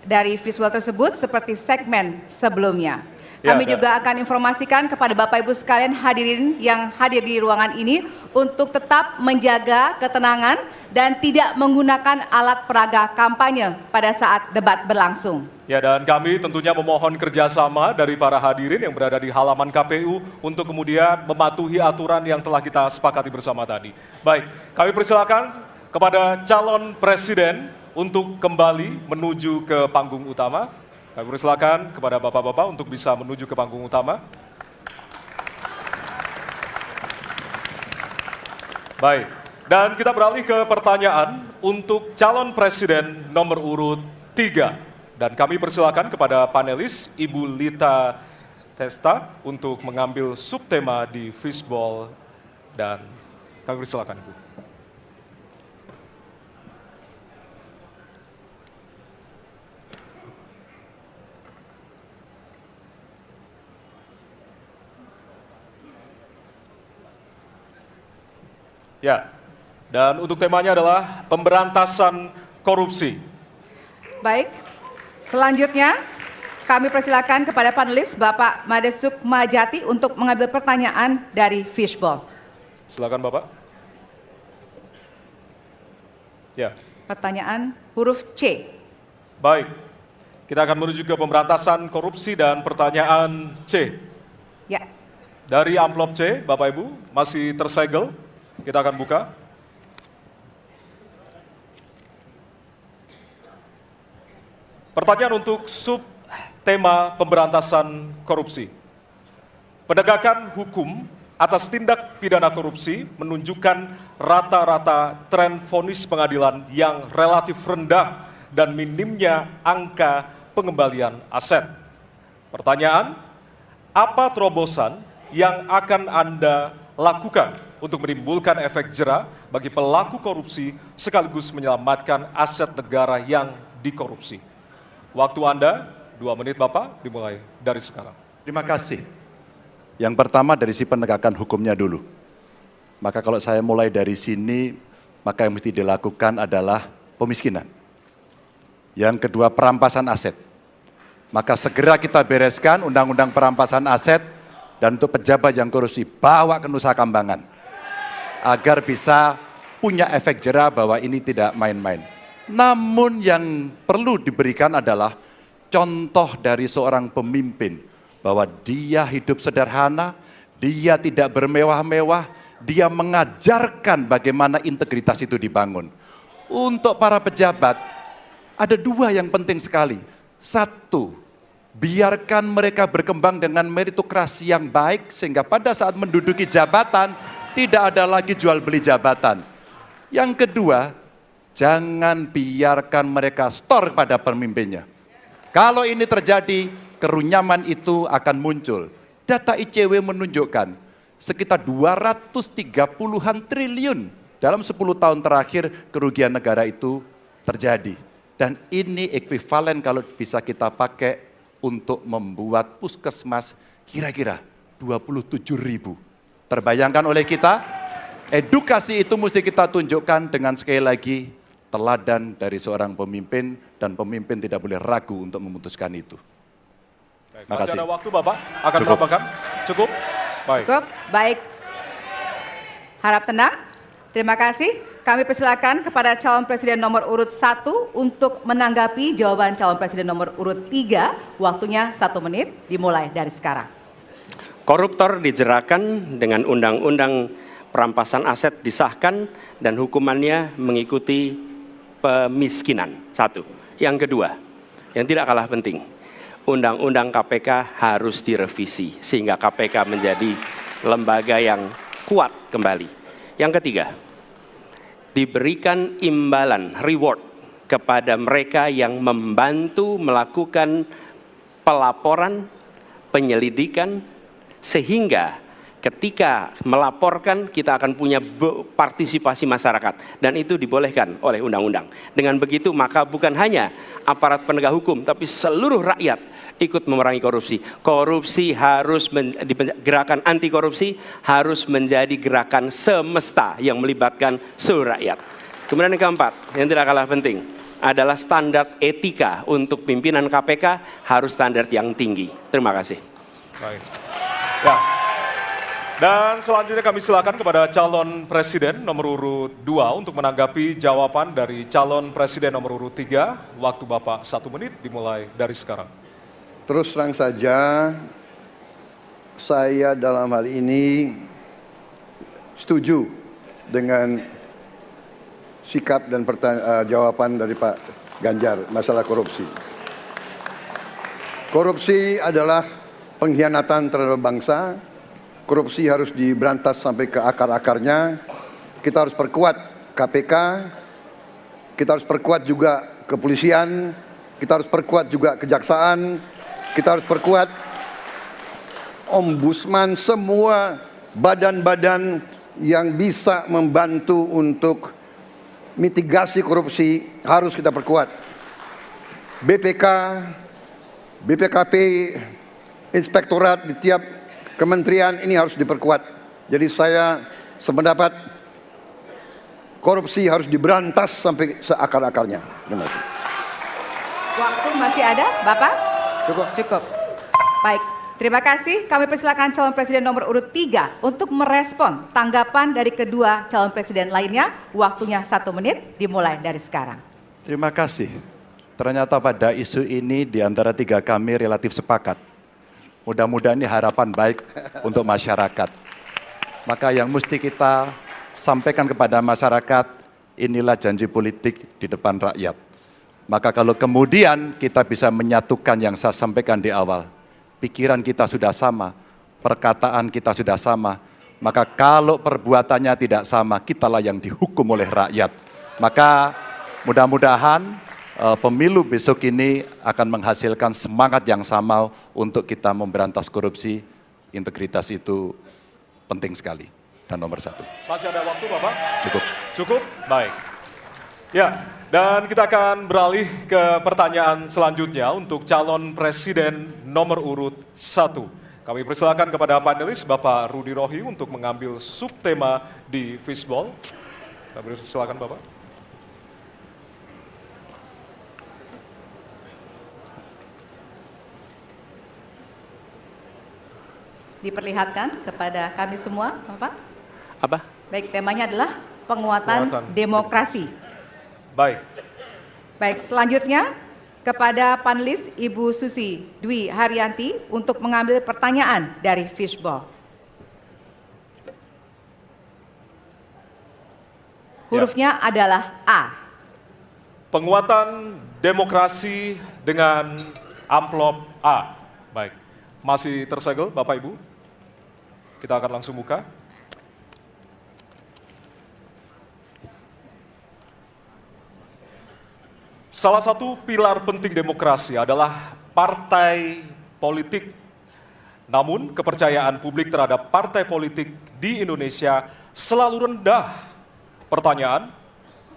dari fishball tersebut seperti segmen sebelumnya. Kami juga akan informasikan kepada Bapak Ibu sekalian hadirin yang hadir di ruangan ini untuk tetap menjaga ketenangan dan tidak menggunakan alat peraga kampanye pada saat debat berlangsung. Ya, dan kami tentunya memohon kerjasama dari para hadirin yang berada di halaman KPU untuk kemudian mematuhi aturan yang telah kita sepakati bersama tadi. Baik, kami persilakan kepada calon presiden untuk kembali menuju ke panggung utama. Kami persilakan kepada bapak-bapak untuk bisa menuju ke panggung utama. Baik, dan kita beralih ke pertanyaan untuk calon presiden nomor urut 3. Dan kami persilakan kepada panelis Ibu Lita Testa untuk mengambil subtema di fishball dan kami persilakan Ibu. Ya, dan untuk temanya adalah pemberantasan korupsi. Baik, selanjutnya kami persilakan kepada panelis Bapak Made Sukmajati untuk mengambil pertanyaan dari fishball. Silakan Bapak. Ya. Pertanyaan huruf C. Baik, kita akan menuju ke pemberantasan korupsi dan pertanyaan C. Ya. Dari amplop C, Bapak Ibu, masih tersegel. Kita akan buka. Pertanyaan untuk subtema pemberantasan korupsi. Penegakan hukum atas tindak pidana korupsi menunjukkan rata-rata tren vonis pengadilan yang relatif rendah dan minimnya angka pengembalian aset. Pertanyaan, apa terobosan yang akan Anda lakukan untuk menimbulkan efek jera bagi pelaku korupsi sekaligus menyelamatkan aset negara yang dikorupsi? Waktu Anda 2 menit Bapak, dimulai dari sekarang. Terima kasih. Yang pertama dari si penegakan hukumnya dulu. Maka kalau saya mulai dari sini, maka yang mesti dilakukan adalah pemiskinan. Yang kedua perampasan aset. Maka segera kita bereskan undang-undang perampasan aset dan untuk pejabat yang korupsi bawa ke Nusa Kambangan. Agar bisa punya efek jera bahwa ini tidak main-main. Namun yang perlu diberikan adalah contoh dari seorang pemimpin bahwa dia hidup sederhana, dia tidak bermewah-mewah, dia mengajarkan bagaimana integritas itu dibangun. Untuk para pejabat, ada 2 yang penting sekali. 1, biarkan mereka berkembang dengan meritokrasi yang baik sehingga pada saat menduduki jabatan tidak ada lagi jual beli jabatan. Yang kedua, jangan biarkan mereka store pada pemimpinnya. Kalau ini terjadi, kerunyaman itu akan muncul. Data ICW menunjukkan sekitar 230-an triliun dalam 10 tahun terakhir kerugian negara itu terjadi. Dan ini ekuivalen kalau bisa kita pakai untuk membuat puskesmas kira-kira 27.000. Terbayangkan oleh kita, edukasi itu mesti kita tunjukkan dengan sekali lagi teladan dari seorang pemimpin dan pemimpin tidak boleh ragu untuk memutuskan itu. Baik, masih ada waktu Bapak akan menambahkan? Cukup? Baik. Cukup, baik. Harap tenang. Terima kasih. Kami persilakan kepada calon presiden nomor urut 1 untuk menanggapi jawaban calon presiden nomor urut 3. Waktunya 1 menit, dimulai dari sekarang. Koruptor dijeratkan dengan undang-undang perampasan aset disahkan dan hukumannya mengikuti pemiskinan. 1. Yang kedua, yang tidak kalah penting, undang-undang KPK harus direvisi sehingga KPK menjadi lembaga yang kuat kembali. Yang ketiga, diberikan imbalan, reward kepada mereka yang membantu melakukan pelaporan, penyelidikan, sehingga ketika melaporkan kita akan punya partisipasi masyarakat dan itu dibolehkan oleh undang-undang. Dengan begitu maka bukan hanya aparat penegak hukum tapi seluruh rakyat ikut memerangi korupsi. Korupsi harus gerakan anti korupsi harus menjadi gerakan semesta yang melibatkan seluruh rakyat. Kemudian yang keempat, yang tidak kalah penting adalah standar etika untuk pimpinan KPK harus standar yang tinggi. Terima kasih. Baik. Ya. Dan selanjutnya kami silakan kepada calon presiden nomor urut 2 untuk menanggapi jawaban dari calon presiden nomor urut 3. Waktu Bapak 1 menit dimulai dari sekarang. Terus terang saja, saya dalam hal ini setuju dengan sikap dan jawaban dari Pak Ganjar masalah korupsi. Korupsi adalah pengkhianatan terhadap bangsa. Korupsi harus diberantas sampai ke akar-akarnya. Kita harus perkuat KPK, kita harus perkuat juga kepolisian, kita harus perkuat juga kejaksaan, kita harus perkuat ombudsman, semua badan-badan yang bisa membantu untuk mitigasi korupsi harus kita perkuat. BPK, BPKP, inspektorat di tiap kementerian ini harus diperkuat. Jadi saya sependapat korupsi harus diberantas sampai seakar-akarnya. Terima kasih. Waktu masih ada, Bapak? Cukup. Cukup. Baik, terima kasih. Kami persilakan calon presiden nomor urut 3 untuk merespon tanggapan dari kedua calon presiden lainnya. Waktunya 1 menit, dimulai dari sekarang. Terima kasih. Ternyata pada isu ini di antara 3 kami relatif sepakat. Mudah-mudahan ini harapan baik untuk masyarakat. Maka yang mesti kita sampaikan kepada masyarakat, inilah janji politik di depan rakyat. Maka kalau kemudian kita bisa menyatukan yang saya sampaikan di awal, pikiran kita sudah sama, perkataan kita sudah sama, maka kalau perbuatannya tidak sama, kitalah yang dihukum oleh rakyat. Maka mudah-mudahan pemilu besok ini akan menghasilkan semangat yang sama untuk kita memberantas korupsi. Integritas itu penting sekali dan nomor 1. Masih ada waktu Bapak? Cukup. Cukup? Baik. Ya, dan kita akan beralih ke pertanyaan selanjutnya untuk calon presiden nomor urut 1. Kami persilakan kepada panelis Bapak Rudy Rohi untuk mengambil subtema di fishball. Kami persilakan Bapak. Diperlihatkan kepada kami semua, Bapak. Apa? Baik, temanya adalah penguatan demokrasi. Baik. Baik, selanjutnya kepada panelis Ibu Susi Dwi Haryanti untuk mengambil pertanyaan dari fishball. Hurufnya adalah A. Penguatan demokrasi dengan amplop A. Baik. Masih tersegel Bapak Ibu? Kita akan langsung buka. Salah satu pilar penting demokrasi adalah partai politik. Namun kepercayaan publik terhadap partai politik di Indonesia selalu rendah. Pertanyaan,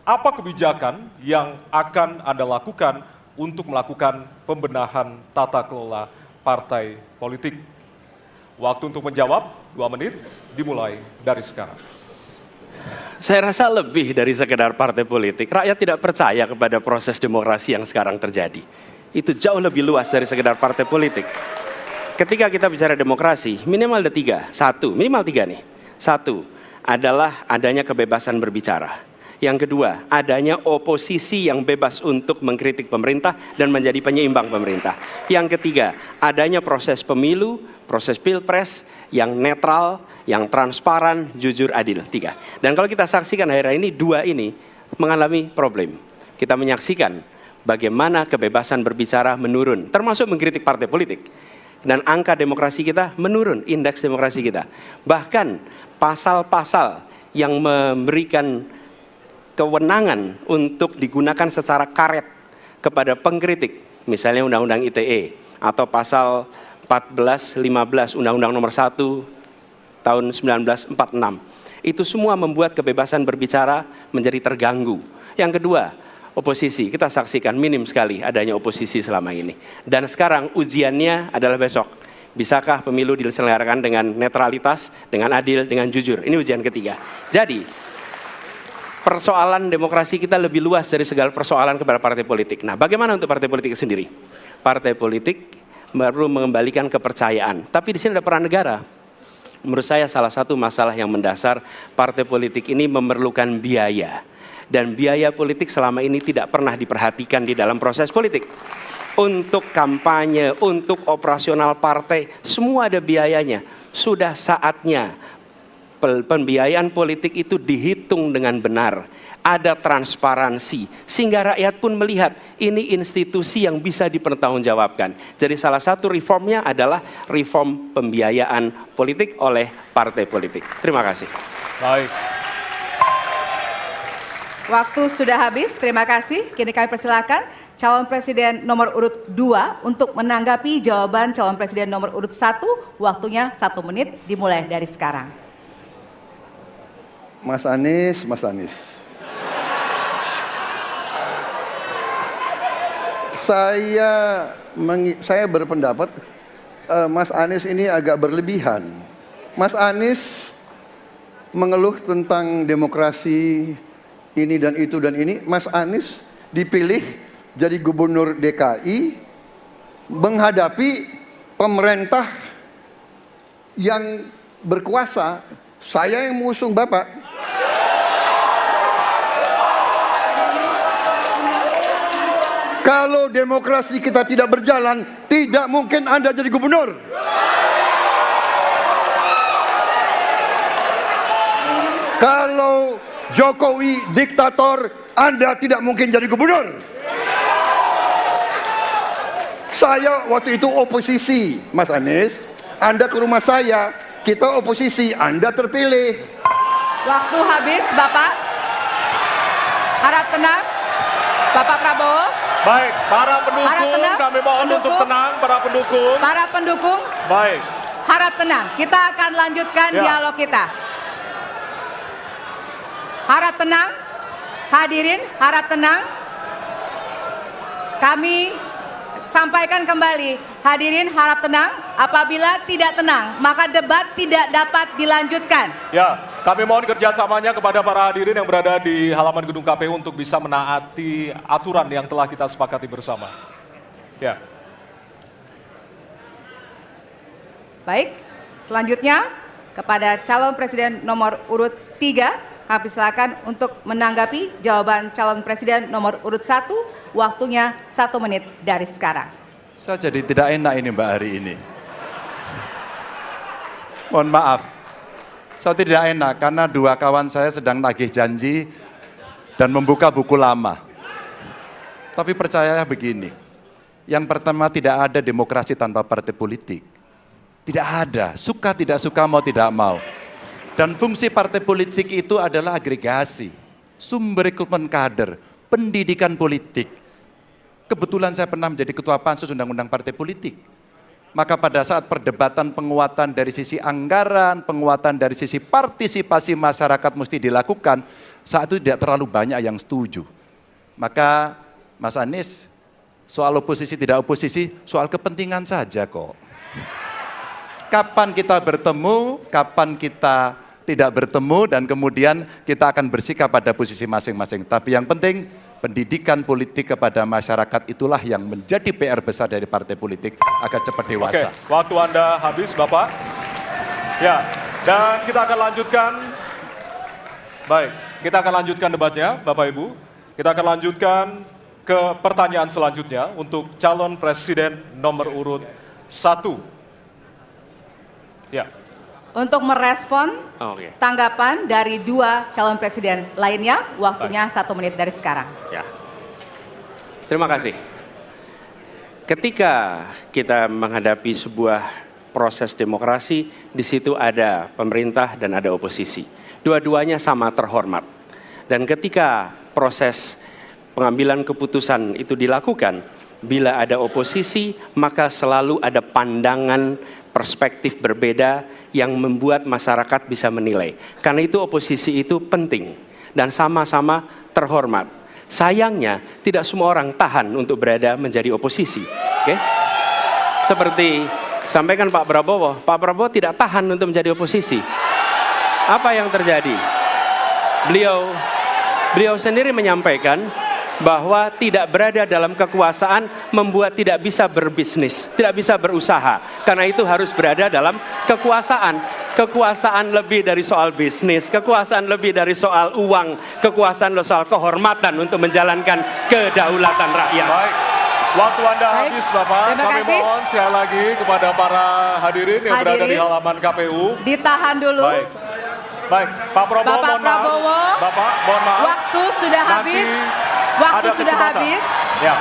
apa kebijakan yang akan Anda lakukan untuk melakukan pembenahan tata kelola partai politik? Waktu untuk menjawab 2 menit dimulai dari sekarang. Saya rasa lebih dari sekedar partai politik. Rakyat tidak percaya kepada proses demokrasi yang sekarang terjadi. Itu jauh lebih luas dari sekedar partai politik. Ketika kita bicara demokrasi, minimal ada 3. 1, minimal 3 nih. 1, adalah adanya kebebasan berbicara. Yang kedua, adanya oposisi yang bebas untuk mengkritik pemerintah dan menjadi penyeimbang pemerintah. Yang ketiga, adanya proses pemilu, proses pilpres yang netral, yang transparan, jujur, adil. 3. Dan kalau kita saksikan akhir-akhir ini, 2 ini mengalami problem. Kita menyaksikan bagaimana kebebasan berbicara menurun, termasuk mengkritik partai politik. Dan angka demokrasi kita menurun, indeks demokrasi kita. Bahkan pasal-pasal yang memberikan kewenangan untuk digunakan secara karet kepada pengkritik, misalnya Undang-Undang ITE atau pasal 14, 15 Undang-Undang Nomor 1 tahun 1946. Itu semua membuat kebebasan berbicara menjadi terganggu. Yang kedua, oposisi. Kita saksikan minim sekali adanya oposisi selama ini. Dan sekarang ujiannya adalah besok. Bisakah pemilu diselenggarakan dengan netralitas, dengan adil, dengan jujur? Ini ujian ketiga. Jadi, persoalan demokrasi kita lebih luas dari segala persoalan kepada partai politik. Nah, bagaimana untuk partai politik sendiri? Partai politik baru mengembalikan kepercayaan. Tapi di sini ada peran negara. Menurut saya salah satu masalah yang mendasar partai politik ini memerlukan biaya. Dan biaya politik selama ini tidak pernah diperhatikan di dalam proses politik. Untuk kampanye, untuk operasional partai, semua ada biayanya. Sudah saatnya pembiayaan politik itu dihitung dengan benar, ada transparansi, sehingga rakyat pun melihat ini institusi yang bisa dipertanggungjawabkan. Jadi salah satu reformnya adalah reform pembiayaan politik oleh partai politik. Terima kasih. Baik. Waktu sudah habis, terima kasih. Kini kami persilakan calon presiden nomor urut 2 untuk menanggapi jawaban calon presiden nomor urut 1. Waktunya 1 menit, dimulai dari sekarang. Mas Anies, Mas Anies. Saya berpendapat Mas Anies ini agak berlebihan. Mas Anies mengeluh tentang demokrasi ini dan itu dan ini. Mas Anies dipilih jadi gubernur DKI menghadapi pemerintah yang berkuasa. Saya yang mengusung Bapak. Kalau demokrasi kita tidak berjalan, tidak mungkin Anda jadi gubernur. Kalau Jokowi diktator, Anda tidak mungkin jadi gubernur. Saya waktu itu oposisi, Mas Anies. Anda ke rumah saya, kita oposisi, Anda terpilih. Waktu habis, Bapak. Harap tenang, Bapak Prabowo. Baik, para pendukung, kami mohon untuk tenang, para pendukung. Para pendukung, Baik. harap tenang. Kita akan lanjutkan dialog kita. Harap tenang, hadirin, harap tenang. Kami sampaikan kembali, hadirin harap tenang. Apabila tidak tenang, maka debat tidak dapat dilanjutkan. Ya, kami mohon kerjasamanya kepada para hadirin yang berada di halaman gedung KPU untuk bisa menaati aturan yang telah kita sepakati bersama. Ya. Baik, selanjutnya kepada calon presiden nomor urut 3, kami silakan untuk menanggapi jawaban calon presiden nomor urut 1. Waktunya 1 menit dari sekarang. Saya jadi tidak enak ini Mbak hari ini. Mohon maaf. Saya tidak enak karena 2 kawan saya sedang nagih janji dan membuka buku lama. Tapi percaya begini, yang pertama tidak ada demokrasi tanpa partai politik. Tidak ada, suka tidak suka, mau tidak mau. Dan fungsi partai politik itu adalah agregasi, sumber rekrutmen kader, pendidikan politik. Kebetulan saya pernah menjadi ketua pansus undang-undang partai politik. Maka pada saat perdebatan penguatan dari sisi anggaran, penguatan dari sisi partisipasi masyarakat mesti dilakukan, saat itu tidak terlalu banyak yang setuju. Maka Mas Anies, soal oposisi tidak oposisi, soal kepentingan saja kok. Kapan kita bertemu, kapan kita tidak bertemu, dan kemudian kita akan bersikap pada posisi masing-masing. Tapi yang penting, pendidikan politik kepada masyarakat itulah yang menjadi PR besar dari partai politik agar cepat dewasa. Oke, waktu Anda habis, Bapak. Ya, dan kita akan lanjutkan Baik, kita akan lanjutkan debatnya, Bapak Ibu. Kita akan lanjutkan ke pertanyaan selanjutnya untuk calon presiden nomor urut 1. Ya. Untuk merespon Oke. tanggapan dari dua calon presiden lainnya, waktunya 1 menit dari sekarang. Ya. Terima kasih. Ketika kita menghadapi sebuah proses demokrasi, di situ ada pemerintah dan ada oposisi. Dua-duanya sama terhormat. Dan ketika proses pengambilan keputusan itu dilakukan, bila ada oposisi, maka selalu ada pandangan perspektif berbeda yang membuat masyarakat bisa menilai. Karena itu oposisi itu penting dan sama-sama terhormat. Sayangnya tidak semua orang tahan untuk berada menjadi oposisi. Oke? Seperti sampaikan Pak Prabowo tidak tahan untuk menjadi oposisi. Apa yang terjadi? Beliau sendiri menyampaikan bahwa tidak berada dalam kekuasaan membuat tidak bisa berbisnis, tidak bisa berusaha. Karena itu harus berada dalam kekuasaan. Kekuasaan lebih dari soal bisnis, kekuasaan lebih dari soal uang, kekuasaan soal kehormatan untuk menjalankan kedaulatan rakyat. Baik, waktu Anda Baik. habis Bapak. Terima Kami kasih. mohon sekali lagi kepada para hadirin yang berada di Hadirin. halaman KPU. Ditahan dulu. Baik. Baik, Pak Prabowo, Bapak mohon maaf. Prabowo, Bapak, mohon maaf. Waktu sudah Nanti habis. Waktu ada sudah kesempatan. habis. Ya.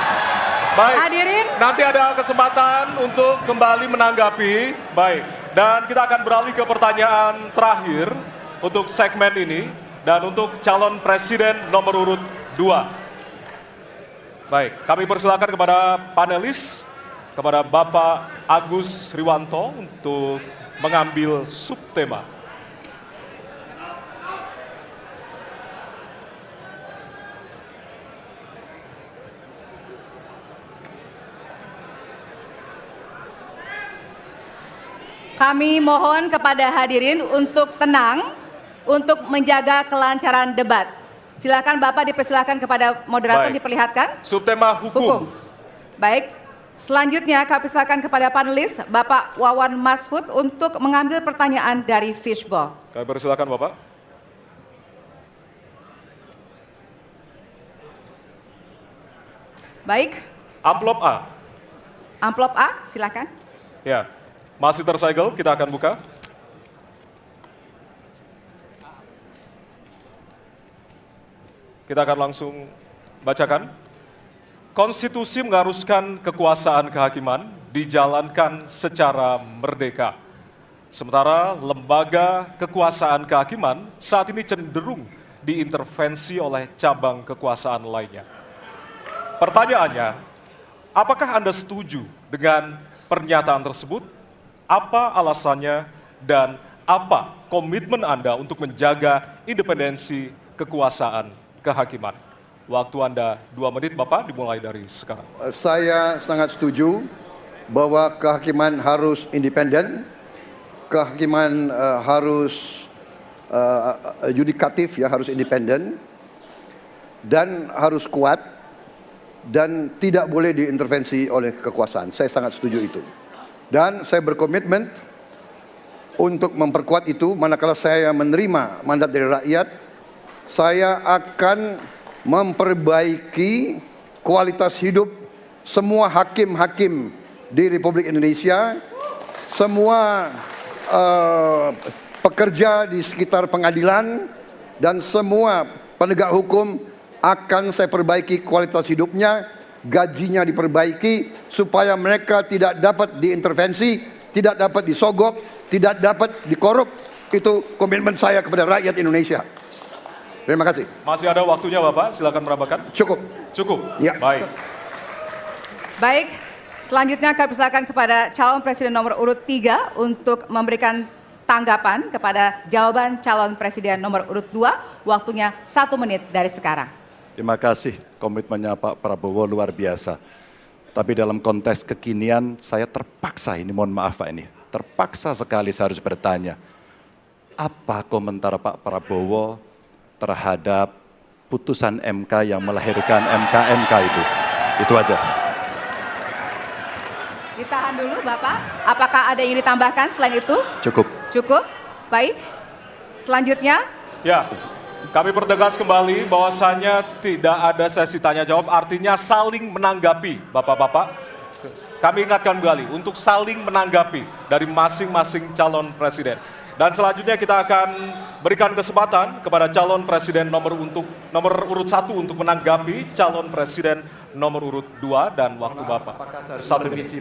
Baik. Hadirin. Nanti ada kesempatan untuk kembali menanggapi. Baik. Dan kita akan beralih ke pertanyaan terakhir untuk segmen ini dan untuk calon presiden nomor urut 2. Baik, kami persilakan kepada panelis, kepada Bapak Agus Riwanto untuk mengambil subtema. Kami mohon kepada hadirin untuk tenang, untuk menjaga kelancaran debat. Silakan Bapak dipersilakan kepada moderator Baik. diperlihatkan. Subtema hukum. Baik. Selanjutnya kami silakan kepada panelis Bapak Wawan Masfud untuk mengambil pertanyaan dari Fishball. Kami persilakan Bapak. Baik. Amplop A. Amplop A, silakan. Ya. Masih tersegel, kita akan buka. Kita akan langsung bacakan. Konstitusi mengharuskan kekuasaan kehakiman dijalankan secara merdeka. Sementara lembaga kekuasaan kehakiman saat ini cenderung diintervensi oleh cabang kekuasaan lainnya. Pertanyaannya, apakah Anda setuju dengan pernyataan tersebut? Apa alasannya dan apa komitmen Anda untuk menjaga independensi kekuasaan kehakiman? Waktu Anda 2 menit, Bapak, dimulai dari sekarang. Saya sangat setuju bahwa kehakiman harus independen, kehakiman harus yudikatif, ya, harus independen, dan harus kuat, dan tidak boleh diintervensi oleh kekuasaan. Saya sangat setuju itu. Dan saya berkomitmen untuk memperkuat itu. Manakala saya menerima mandat dari rakyat, saya akan memperbaiki kualitas hidup semua hakim-hakim di Republik Indonesia, semua pekerja di sekitar pengadilan, dan semua penegak hukum akan saya perbaiki kualitas hidupnya, gajinya diperbaiki supaya mereka tidak dapat diintervensi, tidak dapat disogok, tidak dapat dikorup. Itu komitmen saya kepada rakyat Indonesia. Terima kasih. Masih ada waktunya, Bapak, silakan menambahkan. Cukup. Cukup? Ya. Baik. Baik, selanjutnya kami persilakan kepada calon presiden nomor urut 3 untuk memberikan tanggapan kepada jawaban calon presiden nomor urut 2. Waktunya 1 menit dari sekarang. Terima kasih, komitmennya Pak Prabowo luar biasa. Tapi dalam konteks kekinian saya terpaksa, ini mohon maaf Pak, ini terpaksa sekali saya harus bertanya. Apa komentar Pak Prabowo terhadap putusan MK yang melahirkan MK itu? Itu aja. Ditahan dulu Bapak, apakah ada yang ditambahkan selain itu? Cukup. Cukup, baik. Selanjutnya, Ya, Kami pertegas kembali bahwasanya tidak ada sesi tanya jawab, artinya saling menanggapi, Bapak-bapak. Kami ingatkan kembali untuk saling menanggapi dari masing-masing calon presiden. Dan selanjutnya kita akan berikan kesempatan kepada calon presiden nomor urut 1 untuk menanggapi calon presiden nomor urut 2 dan waktu Bapak. Apakah saya harus 1 menit. merevisi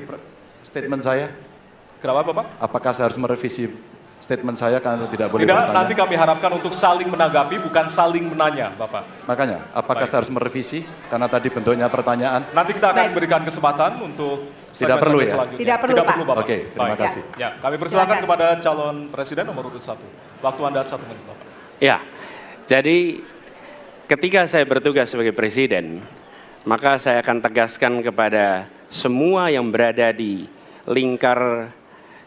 statement saya? Kenapa Bapak? Apakah saya harus merevisi statement saya karena tidak boleh Tidak, bertanya? nanti kami harapkan untuk saling menanggapi, bukan saling menanya, Bapak. Makanya, apakah Baik. saya harus merevisi? Karena tadi bentuknya pertanyaan. Nanti kita akan Baik. berikan kesempatan untuk Tidak perlu ya? selanjutnya. Tidak perlu, Pak. Bapak. Oke, terima Baik. kasih. Ya, kami persilakan Silakan. kepada calon presiden nomor urut 1. Waktu Anda 1 menit, Bapak. Ya, jadi ketika saya bertugas sebagai presiden, maka saya akan tegaskan kepada semua yang berada di lingkar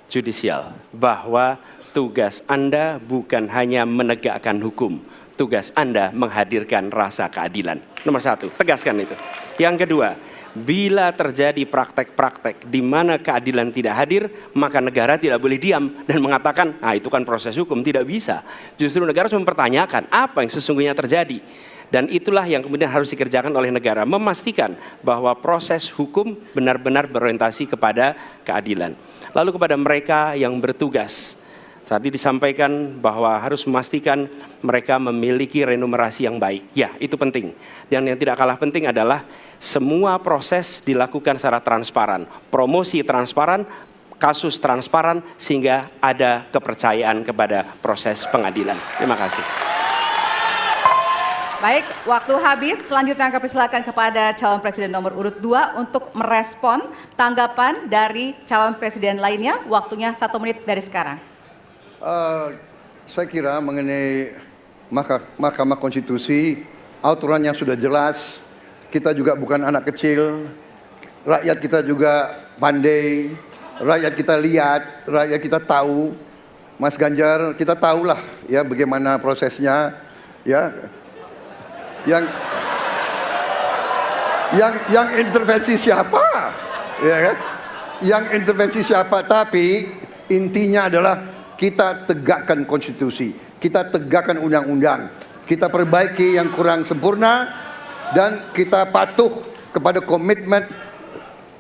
judisial bahwa tugas Anda bukan hanya menegakkan hukum, tugas Anda menghadirkan rasa keadilan. Nomor 1, tegaskan itu. Yang kedua, bila terjadi praktek-praktek di mana keadilan tidak hadir, maka negara tidak boleh diam dan mengatakan, nah itu kan proses hukum, tidak bisa. Justru negara harus mempertanyakan apa yang sesungguhnya terjadi. Dan itulah yang kemudian harus dikerjakan oleh negara, memastikan bahwa proses hukum benar-benar berorientasi kepada keadilan. Lalu kepada mereka yang bertugas, tadi disampaikan bahwa harus memastikan mereka memiliki remunerasi yang baik. Ya, itu penting. Dan yang tidak kalah penting adalah semua proses dilakukan secara transparan. Promosi transparan, kasus transparan, sehingga ada kepercayaan kepada proses pengadilan. Terima kasih. Baik, waktu habis. Selanjutnya kami persilakan kepada calon presiden nomor urut 2 untuk merespon tanggapan dari calon presiden lainnya. Waktunya 1 menit dari sekarang. Saya kira mengenai Mahkamah Konstitusi, aturannya sudah jelas. Kita juga bukan anak kecil, rakyat kita juga pandai, rakyat kita lihat, rakyat kita tahu. Mas Ganjar, kita tahulah ya bagaimana prosesnya, ya. Yang intervensi siapa, ya kan? Yang intervensi siapa? Tapi intinya adalah kita tegakkan konstitusi, kita tegakkan undang-undang, kita perbaiki yang kurang sempurna, dan kita patuh kepada komitmen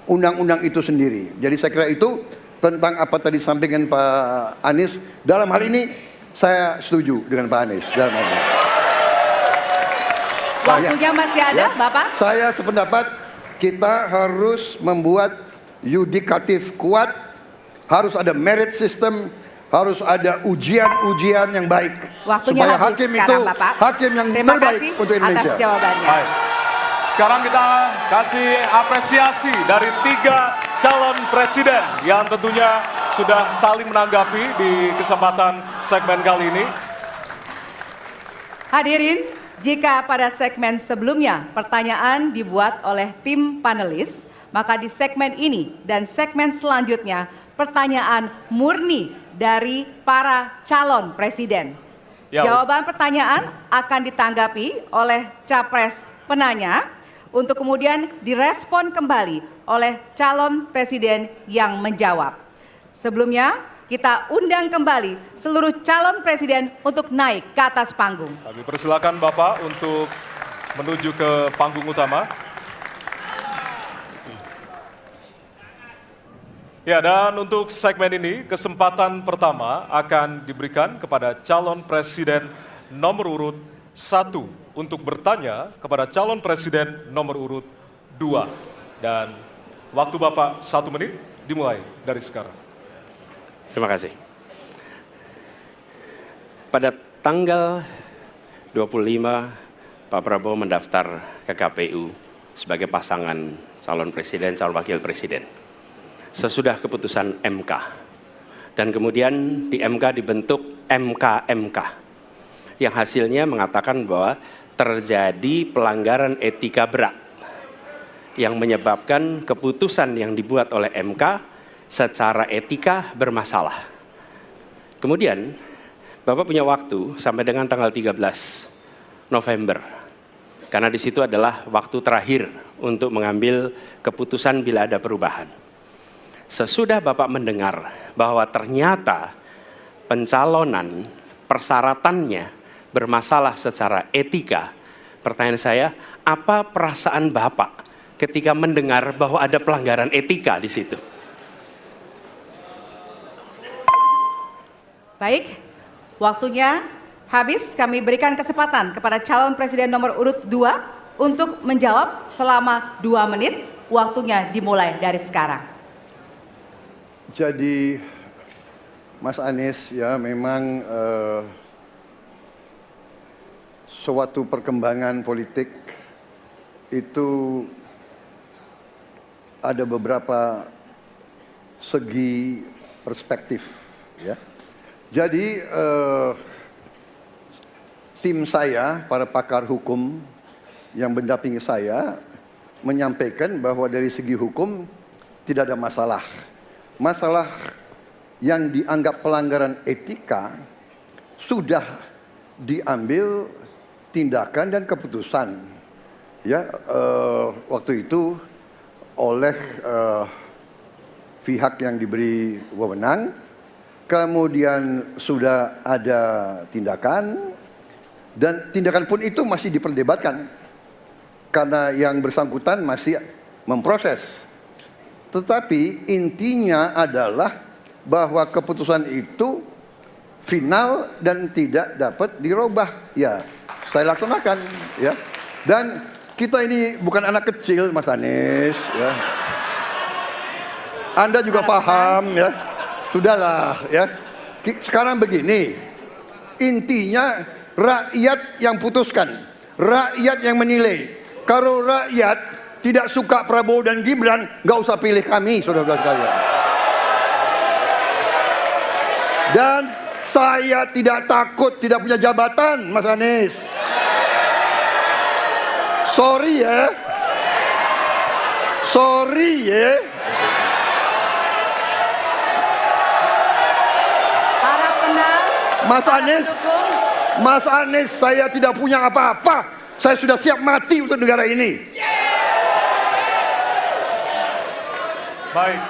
undang-undang itu sendiri. Jadi saya kira itu tentang apa tadi disampaikan Pak Anies. Dalam hal ini saya setuju dengan Pak Anies. Dalam hal ini. Waktunya masih ada, Ya, Bapak? Saya sependapat kita harus membuat yudikatif kuat, harus ada merit system, harus ada ujian-ujian yang baik. Waktunya supaya habis hakim sekarang, itu Bapak. hakim yang Terima terbaik kasih untuk Indonesia. atas jawabannya. Baik. Sekarang kita kasih apresiasi dari 3 calon presiden yang tentunya sudah saling menanggapi di kesempatan segmen kali ini. Hadirin, jika pada segmen sebelumnya pertanyaan dibuat oleh tim panelis, maka di segmen ini dan segmen selanjutnya pertanyaan murni dari para calon presiden. Ya. Jawaban pertanyaan akan ditanggapi oleh capres penanya untuk kemudian direspon kembali oleh calon presiden yang menjawab. Sebelumnya, kita undang kembali seluruh calon presiden untuk naik ke atas panggung. Kami persilakan Bapak untuk menuju ke panggung utama. Ya, dan untuk segmen ini kesempatan pertama akan diberikan kepada calon presiden nomor urut 1 untuk bertanya kepada calon presiden nomor urut 2. Dan waktu Bapak 1 menit dimulai dari sekarang. Terima kasih. Pada tanggal 25, Pak Prabowo mendaftar ke KPU sebagai pasangan calon presiden, calon wakil presiden. Sesudah keputusan MK. Dan kemudian di MK dibentuk MK-MK. Yang hasilnya mengatakan bahwa terjadi pelanggaran etika berat. Yang menyebabkan keputusan yang dibuat oleh MK secara etika bermasalah. Kemudian Bapak punya waktu sampai dengan tanggal 13 November. Karena di situ adalah waktu terakhir untuk mengambil keputusan bila ada perubahan. Sesudah Bapak mendengar bahwa ternyata pencalonan persyaratannya bermasalah secara etika. Pertanyaan saya, apa perasaan Bapak ketika mendengar bahwa ada pelanggaran etika di situ? Baik, waktunya habis. Kami berikan kesempatan kepada calon presiden nomor urut 2 untuk menjawab selama 2 menit. Waktunya dimulai dari sekarang. Jadi Mas Anies ya memang suatu perkembangan politik itu ada beberapa segi perspektif ya. Jadi tim saya, para pakar hukum yang mendampingi saya menyampaikan bahwa dari segi hukum tidak ada masalah. Masalah yang dianggap pelanggaran etika sudah diambil tindakan dan keputusan ya waktu itu oleh pihak yang diberi wewenang, kemudian sudah ada tindakan dan tindakan pun itu masih diperdebatkan karena yang bersangkutan masih memproses. Tetapi intinya adalah bahwa keputusan itu final dan tidak dapat dirubah. Ya, saya laksanakan ya. Dan kita ini bukan anak kecil, Mas Anies ya. Anda juga paham ya. Sudahlah ya. Sekarang begini. Intinya rakyat yang putuskan, rakyat yang menilai. Kalau rakyat tidak suka Prabowo dan Gibran, nggak usah pilih kami, saudara-saudara sekalian. Dan saya tidak takut tidak punya jabatan, Mas Anies. Sorry ya. Sorry ya. Harap tenang. Mas Anies, saya tidak punya apa-apa. Saya sudah siap mati untuk negara ini. Baik.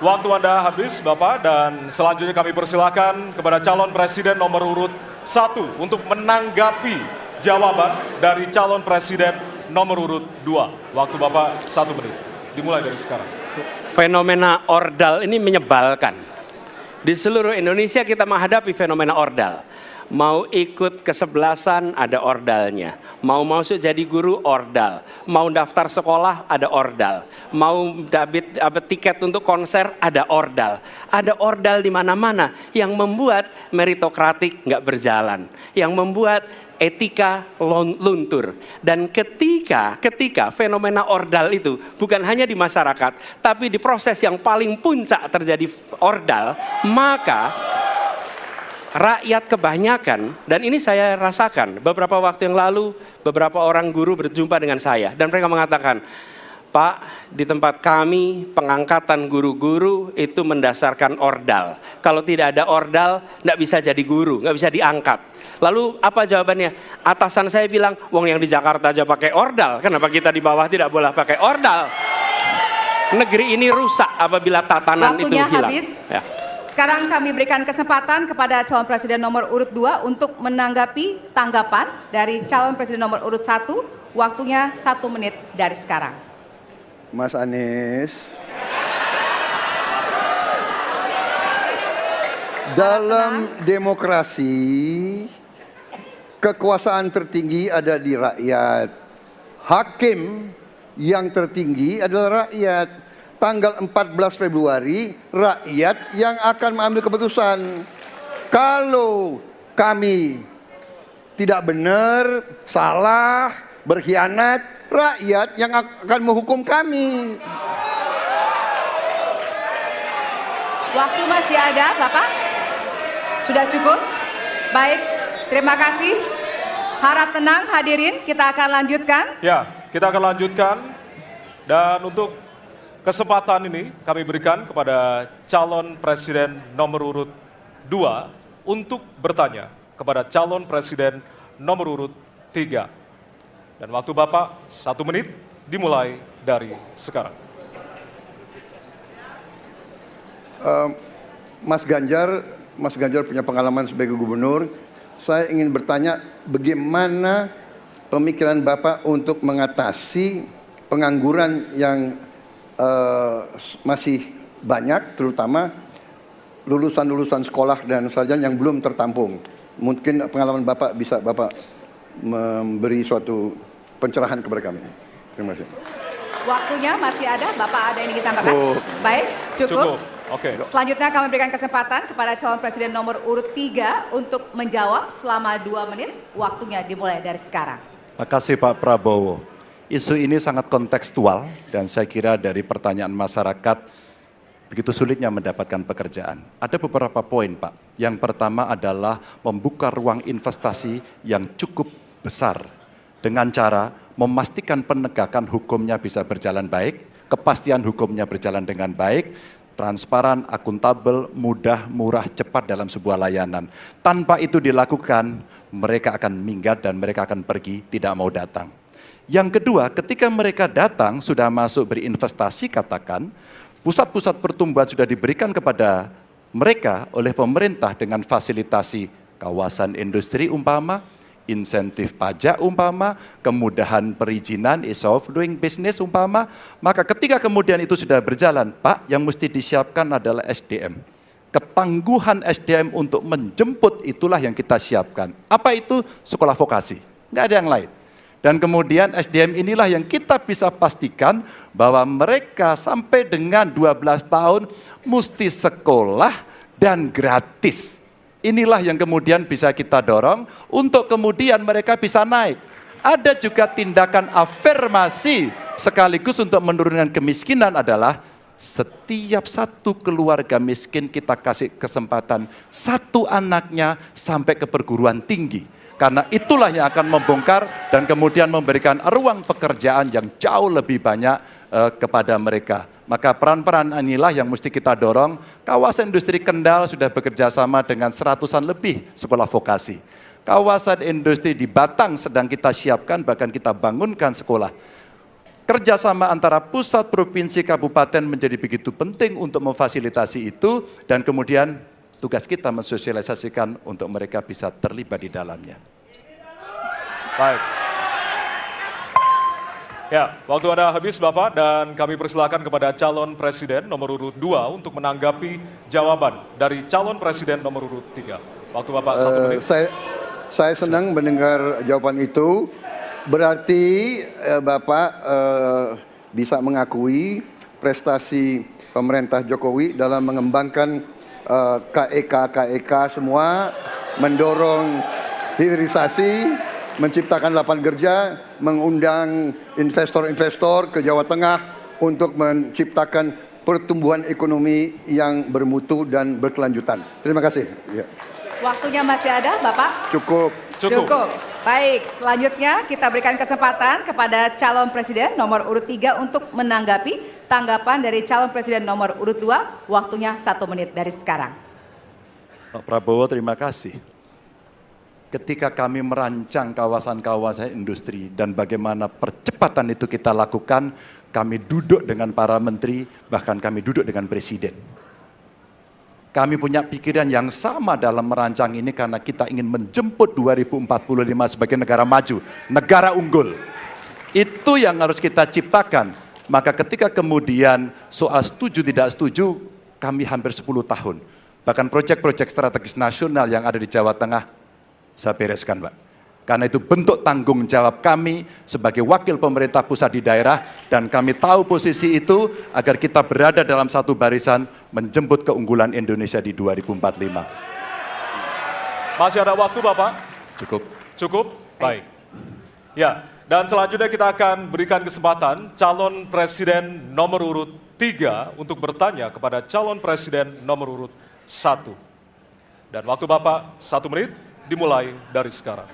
Waktu Anda habis, Bapak, dan selanjutnya kami persilakan kepada calon presiden nomor urut 1 untuk menanggapi jawaban dari calon presiden nomor urut 2. Waktu Bapak 1 menit. Dimulai dari sekarang. Fenomena ordal ini menyebalkan. Di seluruh Indonesia kita menghadapi fenomena ordal. Mau ikut kesebelasan ada ordalnya, mau masuk jadi guru ordal, mau daftar sekolah ada ordal, mau dapat tiket untuk konser ada ordal di mana-mana yang membuat meritokratik nggak berjalan, yang membuat etika luntur. Dan ketika fenomena ordal itu bukan hanya di masyarakat, tapi di proses yang paling puncak terjadi ordal, maka rakyat kebanyakan, dan ini saya rasakan beberapa waktu yang lalu, beberapa orang guru berjumpa dengan saya dan mereka mengatakan, Pak, di tempat kami pengangkatan guru-guru itu mendasarkan ordal. Kalau tidak ada ordal, nggak bisa jadi guru, nggak bisa diangkat. Lalu apa jawabannya? Atasan saya bilang, wong yang di Jakarta aja pakai ordal, kenapa kita di bawah tidak boleh pakai ordal? Negeri ini rusak apabila tatanan itu hilang. Habis. Ya. Sekarang kami berikan kesempatan kepada calon presiden nomor urut 2 untuk menanggapi tanggapan dari calon presiden nomor urut 1. Waktunya 1 menit dari sekarang. Mas Anies, dalam demokrasi kekuasaan tertinggi ada di rakyat. Hakim yang tertinggi adalah rakyat. Tanggal 14 Februari, rakyat yang akan mengambil keputusan. Kalau kami tidak benar, salah, berkhianat, rakyat yang akan menghukum kami. Waktu masih ada, Bapak? Sudah cukup? Baik, terima kasih. Harap tenang hadirin, kita akan lanjutkan. Ya, kita akan lanjutkan. Dan untuk kesempatan ini kami berikan kepada calon presiden nomor urut 2 untuk bertanya kepada calon presiden nomor urut 3. Dan waktu Bapak 1 menit dimulai dari sekarang. Mas Ganjar punya pengalaman sebagai gubernur. saya ingin bertanya bagaimana pemikiran Bapak untuk mengatasi pengangguran yang masih banyak, terutama lulusan-lulusan sekolah dan sarjana yang belum tertampung. Mungkin pengalaman Bapak bisa Bapak memberi suatu pencerahan kepada kami. Terima kasih. Waktunya masih ada, Bapak ada yang ingin ditambahkan? Baik, cukup. Oke. Selanjutnya kami berikan kesempatan kepada calon presiden nomor urut 3 untuk menjawab selama 2 menit. Waktunya dimulai dari sekarang. Makasih Pak Prabowo. Isu ini sangat kontekstual dan saya kira dari pertanyaan masyarakat begitu sulitnya mendapatkan pekerjaan. Ada beberapa poin Pak. Yang pertama adalah membuka ruang investasi yang cukup besar dengan cara memastikan penegakan hukumnya bisa berjalan baik, kepastian hukumnya berjalan dengan baik, transparan, akuntabel, mudah, murah, cepat dalam sebuah layanan. Tanpa itu dilakukan, mereka akan minggat dan mereka akan pergi, tidak mau datang. Yang kedua, ketika mereka datang, sudah masuk berinvestasi katakan, pusat-pusat pertumbuhan sudah diberikan kepada mereka oleh pemerintah dengan fasilitasi kawasan industri umpama, insentif pajak umpama, kemudahan perizinan, ease of doing business umpama, maka ketika kemudian itu sudah berjalan, Pak, yang mesti disiapkan adalah SDM. Ketangguhan SDM untuk menjemput itulah yang kita siapkan. Apa itu? Sekolah vokasi, nggak ada yang lain. Dan kemudian SDM inilah yang kita bisa pastikan bahwa mereka sampai dengan 12 tahun mesti sekolah dan gratis. Inilah yang kemudian bisa kita dorong untuk kemudian mereka bisa naik. Ada juga tindakan afirmasi sekaligus untuk menurunkan kemiskinan adalah setiap satu keluarga miskin kita kasih kesempatan satu anaknya sampai ke perguruan tinggi. Karena itulah yang akan membongkar dan kemudian memberikan ruang pekerjaan yang jauh lebih banyak kepada mereka. Maka peran-peran inilah yang mesti kita dorong. Kawasan industri Kendal sudah bekerja sama dengan 100-an lebih sekolah vokasi. Kawasan industri di Batang sedang kita siapkan, bahkan kita bangunkan sekolah. Kerjasama antara pusat, provinsi, kabupaten menjadi begitu penting untuk memfasilitasi itu, dan kemudian tugas kita mensosialisasikan untuk mereka bisa terlibat di dalamnya. Baik. Ya, waktu Anda habis Bapak, dan kami persilakan kepada calon presiden nomor urut 2 untuk menanggapi jawaban dari calon presiden nomor urut 3. Waktu Bapak 1 menit. Saya senang mendengar jawaban itu. Berarti Bapak bisa mengakui prestasi pemerintah Jokowi dalam mengembangkan KEK semua, mendorong hilirisasi, menciptakan lapangan kerja, mengundang investor-investor ke Jawa Tengah untuk menciptakan pertumbuhan ekonomi yang bermutu dan berkelanjutan. Terima kasih. Ya. Waktunya masih ada, Bapak? Cukup. Baik, selanjutnya kita berikan kesempatan kepada calon presiden nomor urut 3 untuk menanggapi tanggapan dari calon presiden nomor urut 2. Waktunya 1 menit dari sekarang. Pak Prabowo, terima kasih. Ketika kami merancang kawasan-kawasan industri dan bagaimana percepatan itu kita lakukan, kami duduk dengan para menteri, bahkan kami duduk dengan presiden. Kami punya pikiran yang sama dalam merancang ini karena kita ingin menjemput 2045 sebagai negara maju, negara unggul. Itu yang harus kita ciptakan. Maka ketika kemudian soal setuju tidak setuju, kami hampir 10 tahun. Bahkan proyek-proyek strategis nasional yang ada di Jawa Tengah, saya bereskan, Pak. Karena itu bentuk tanggung jawab kami sebagai wakil pemerintah pusat di daerah, dan kami tahu posisi itu agar kita berada dalam satu barisan menjemput keunggulan Indonesia di 2045. Masih ada waktu Bapak? Cukup? Baik. Ya, dan selanjutnya kita akan berikan kesempatan calon presiden nomor urut 3 untuk bertanya kepada calon presiden nomor urut 1. Dan waktu Bapak 1 menit dimulai dari sekarang.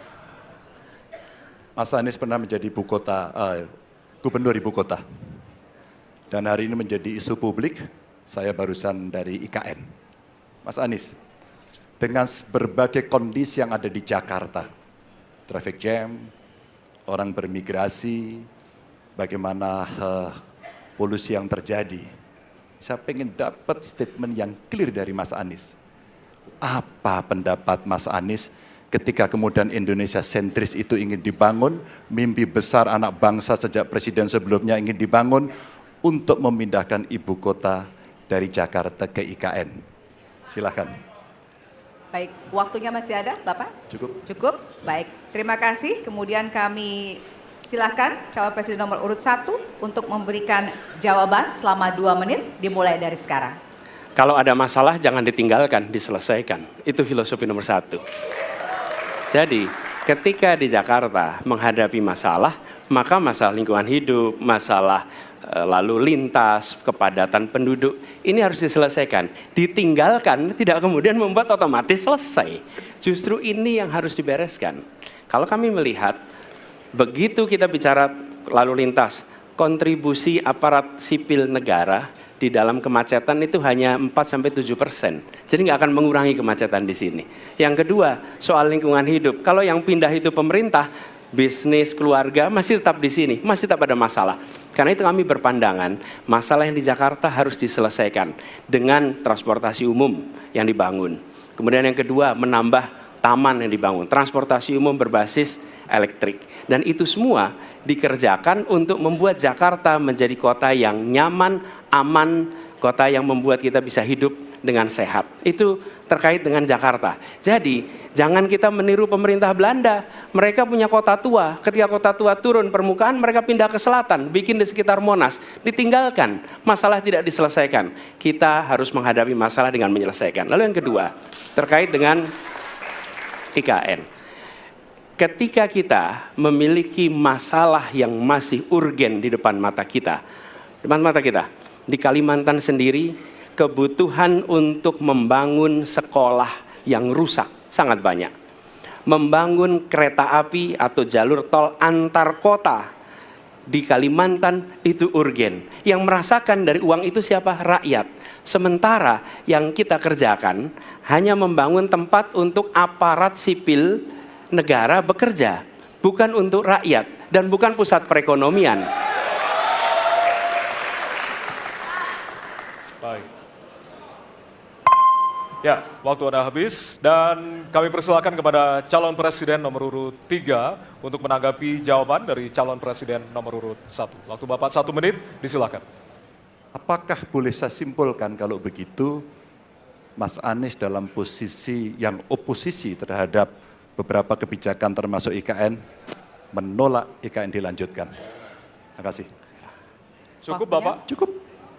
Mas Anies pernah menjadi gubernur ibu kota. Dan hari ini menjadi isu publik, saya barusan dari IKN. Mas Anies, dengan berbagai kondisi yang ada di Jakarta, traffic jam, orang bermigrasi, bagaimana polusi yang terjadi, saya pengen dapat statement yang clear dari Mas Anies. Apa pendapat Mas Anies ketika kemudian Indonesia sentris itu ingin dibangun, mimpi besar anak bangsa sejak presiden sebelumnya ingin dibangun untuk memindahkan ibu kota dari Jakarta ke IKN. Silakan. Baik, waktunya masih ada, Bapak? Cukup. Cukup? Baik, terima kasih. Kemudian kami silakan calon presiden nomor urut 1 untuk memberikan jawaban selama 2 menit, dimulai dari sekarang. Kalau ada masalah jangan ditinggalkan, diselesaikan. Itu filosofi nomor 1. Jadi ketika di Jakarta menghadapi masalah, maka masalah lingkungan hidup, masalah lalu lintas, kepadatan penduduk, ini harus diselesaikan. Ditinggalkan tidak kemudian membuat otomatis selesai. Justru ini yang harus dibereskan. Kalau kami melihat, begitu kita bicara lalu lintas, kontribusi aparat sipil negara di dalam kemacetan itu hanya 4-7%. Jadi nggak akan mengurangi kemacetan di sini. Yang kedua, soal lingkungan hidup. Kalau yang pindah itu pemerintah, bisnis, keluarga masih tetap di sini, masih tetap ada masalah. Karena itu kami berpandangan, masalah yang di Jakarta harus diselesaikan dengan transportasi umum yang dibangun. Kemudian yang kedua, menambah taman yang dibangun, transportasi umum berbasis elektrik. Dan itu semua dikerjakan untuk membuat Jakarta menjadi kota yang nyaman, aman, kota yang membuat kita bisa hidup dengan sehat. Itu terkait dengan Jakarta. Jadi, jangan kita meniru pemerintah Belanda. Mereka punya kota tua. Ketika kota tua turun permukaan, mereka pindah ke selatan, bikin di sekitar Monas. Ditinggalkan, masalah tidak diselesaikan. Kita harus menghadapi masalah dengan menyelesaikan. Lalu yang kedua, terkait dengan IKN. Ketika kita memiliki masalah yang masih urgen di depan mata kita, di Kalimantan sendiri, kebutuhan untuk membangun sekolah yang rusak sangat banyak. Membangun kereta api atau jalur tol antar kota di Kalimantan itu urgen. Yang merasakan dari uang itu siapa? Rakyat. Sementara yang kita kerjakan hanya membangun tempat untuk aparat sipil negara bekerja, bukan untuk rakyat dan bukan pusat perekonomian. Baik. Ya, waktu Anda habis dan kami persilakan kepada calon presiden nomor urut 3 untuk menanggapi jawaban dari calon presiden nomor urut 1. Waktu Bapak 1 menit, disilakan. Apakah boleh saya simpulkan kalau begitu, Mas Anies dalam posisi yang oposisi terhadap beberapa kebijakan termasuk IKN, menolak IKN dilanjutkan? Terima kasih. Cukup Waktunya? Bapak? Cukup.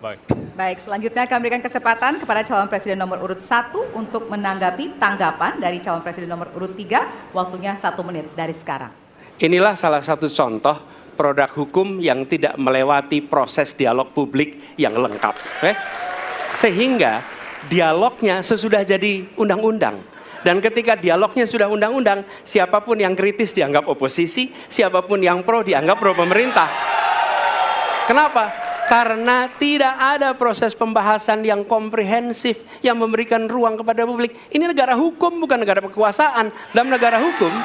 Baik. Baik, selanjutnya kami berikan kesempatan kepada calon presiden nomor urut 1 untuk menanggapi tanggapan dari calon presiden nomor urut 3, waktunya 1 menit dari sekarang. Inilah salah satu contoh produk hukum yang tidak melewati proses dialog publik yang lengkap. Sehingga dialognya sesudah jadi undang-undang. Dan ketika dialognya sudah undang-undang, siapapun yang kritis dianggap oposisi, siapapun yang pro dianggap pro pemerintah. Kenapa? Karena tidak ada proses pembahasan yang komprehensif yang memberikan ruang kepada publik. Ini negara hukum, bukan negara kekuasaan. Dalam negara hukum,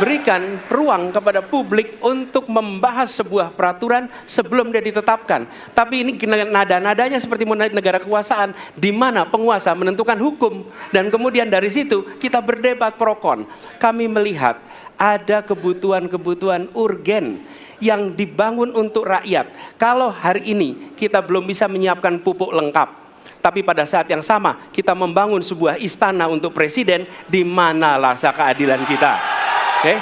berikan ruang kepada publik untuk membahas sebuah peraturan sebelum dia ditetapkan. Tapi ini nada-nadanya seperti negara kekuasaan, di mana penguasa menentukan hukum. Dan kemudian dari situ kita berdebat pro kon. Kami melihat ada kebutuhan-kebutuhan urgen yang dibangun untuk rakyat. Kalau hari ini kita belum bisa menyiapkan pupuk lengkap, tapi pada saat yang sama kita membangun sebuah istana untuk presiden, di mana rasa keadilan kita? Oke?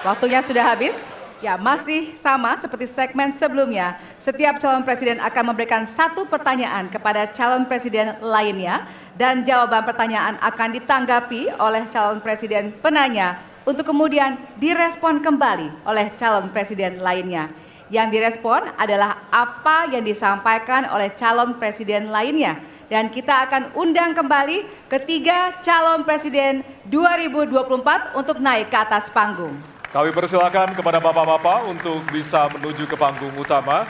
Waktunya sudah habis. Ya, masih sama seperti segmen sebelumnya. Setiap calon presiden akan memberikan 1 pertanyaan kepada calon presiden lainnya, dan jawaban pertanyaan akan ditanggapi oleh calon presiden penanya untuk kemudian direspon kembali oleh calon presiden lainnya. Yang direspon adalah apa yang disampaikan oleh calon presiden lainnya. Dan kita akan undang kembali ketiga calon presiden 2024 untuk naik ke atas panggung. Kami persilakan kepada Bapak-Bapak untuk bisa menuju ke panggung utama.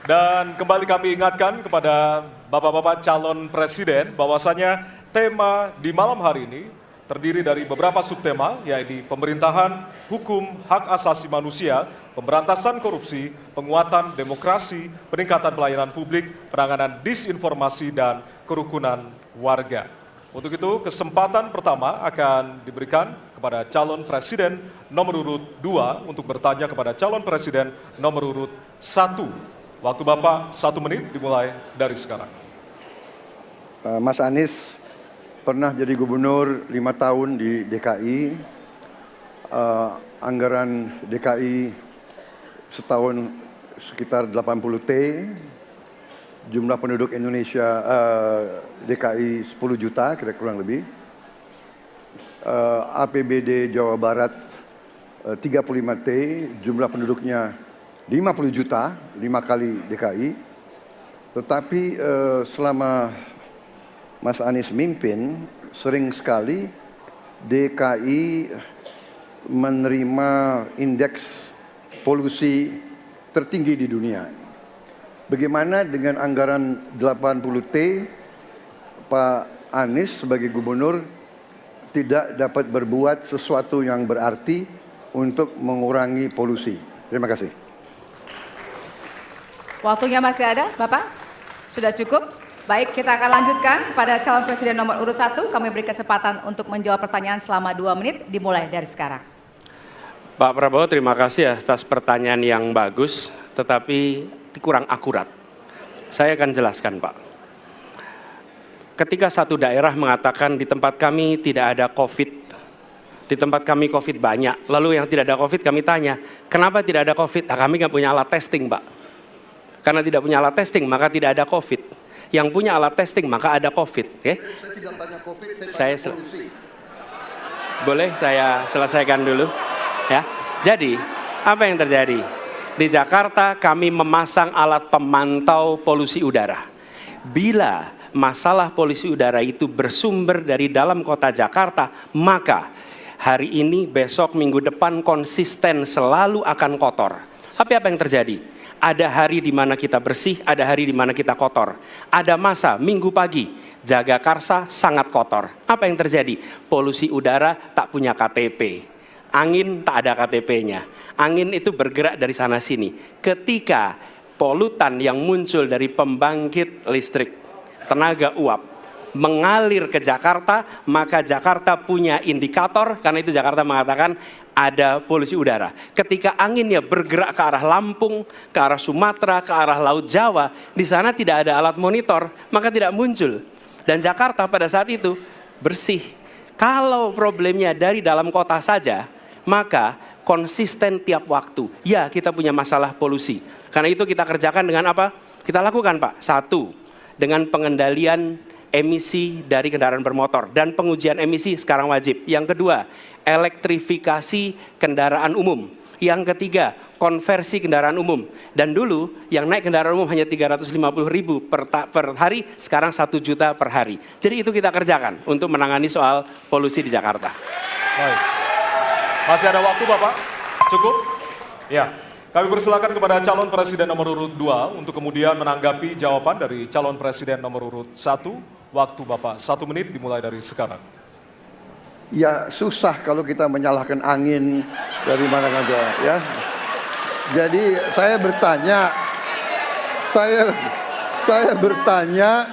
Dan kembali kami ingatkan kepada Bapak-Bapak calon presiden bahwasanya tema di malam hari ini terdiri dari beberapa subtema, yaitu pemerintahan, hukum, hak asasi manusia, pemberantasan korupsi, penguatan demokrasi, peningkatan pelayanan publik, penanganan disinformasi, dan kerukunan warga. Untuk itu, kesempatan pertama akan diberikan kepada calon presiden nomor urut 2 untuk bertanya kepada calon presiden nomor urut 1. Waktu Bapak 1 menit dimulai dari sekarang. Mas Anies pernah jadi gubernur 5 tahun di DKI. Anggaran DKI setahun sekitar 80 T. Jumlah penduduk Indonesia DKI 10 juta kira kurang lebih. APBD Jawa Barat 35 T, jumlah penduduknya 50 juta, 5 kali DKI. Tetapi selama Mas Anies mimpin, sering sekali DKI menerima indeks polusi tertinggi di dunia. Bagaimana dengan anggaran 80 T, Pak Anies sebagai gubernur tidak dapat berbuat sesuatu yang berarti untuk mengurangi polusi? Terima kasih. Waktunya masih ada, Bapak? Sudah cukup? Baik, kita akan lanjutkan pada calon presiden nomor urut 1. Kami beri kesempatan untuk menjawab pertanyaan selama 2 menit, dimulai dari sekarang. Pak Prabowo, terima kasih atas pertanyaan yang bagus, tetapi kurang akurat. Saya akan jelaskan, Pak. Ketika satu daerah mengatakan di tempat kami tidak ada COVID, di tempat kami COVID banyak, lalu yang tidak ada COVID kami tanya, kenapa tidak ada COVID? Nah, kami nggak punya alat testing, Pak. Karena tidak punya alat testing, maka tidak ada COVID. Yang punya alat testing, maka ada COVID. Okay? Saya tidak tanya COVID, saya polusi. Boleh saya selesaikan dulu? Ya. Jadi, apa yang terjadi? Di Jakarta kami memasang alat pemantau polusi udara. Bila masalah polusi udara itu bersumber dari dalam kota Jakarta, maka hari ini, besok, minggu depan konsisten selalu akan kotor. Tapi apa yang terjadi? Ada hari di mana kita bersih, ada hari di mana kita kotor. Ada masa minggu pagi, Jagakarsa sangat kotor. Apa yang terjadi? Polusi udara tak punya KTP. Angin tak ada KTP-nya. Angin itu bergerak dari sana sini. Ketika polutan yang muncul dari pembangkit listrik tenaga uap mengalir ke Jakarta, maka Jakarta punya indikator, karena itu Jakarta mengatakan ada polusi udara. Ketika anginnya bergerak ke arah Lampung, ke arah Sumatera, ke arah Laut Jawa, di sana tidak ada alat monitor, maka tidak muncul. Dan Jakarta pada saat itu bersih. Kalau problemnya dari dalam kota saja, maka konsisten tiap waktu. Ya, kita punya masalah polusi. Karena itu kita kerjakan dengan apa? Kita lakukan, Pak. 1, dengan pengendalian emisi dari kendaraan bermotor. Dan pengujian emisi sekarang wajib. Yang kedua, elektrifikasi kendaraan umum. Yang ketiga, konversi kendaraan umum. Dan dulu yang naik kendaraan umum hanya 350.000 per hari, sekarang 1 juta per hari. Jadi itu kita kerjakan untuk menangani soal polusi di Jakarta. Baik. Masih ada waktu, Bapak? Cukup? Ya. Kami persilakan kepada calon presiden nomor urut 2 untuk kemudian menanggapi jawaban dari calon presiden nomor urut 1. Waktu Bapak 1 menit dimulai dari sekarang. Ya susah kalau kita menyalahkan angin dari mana saja, ya. Jadi saya bertanya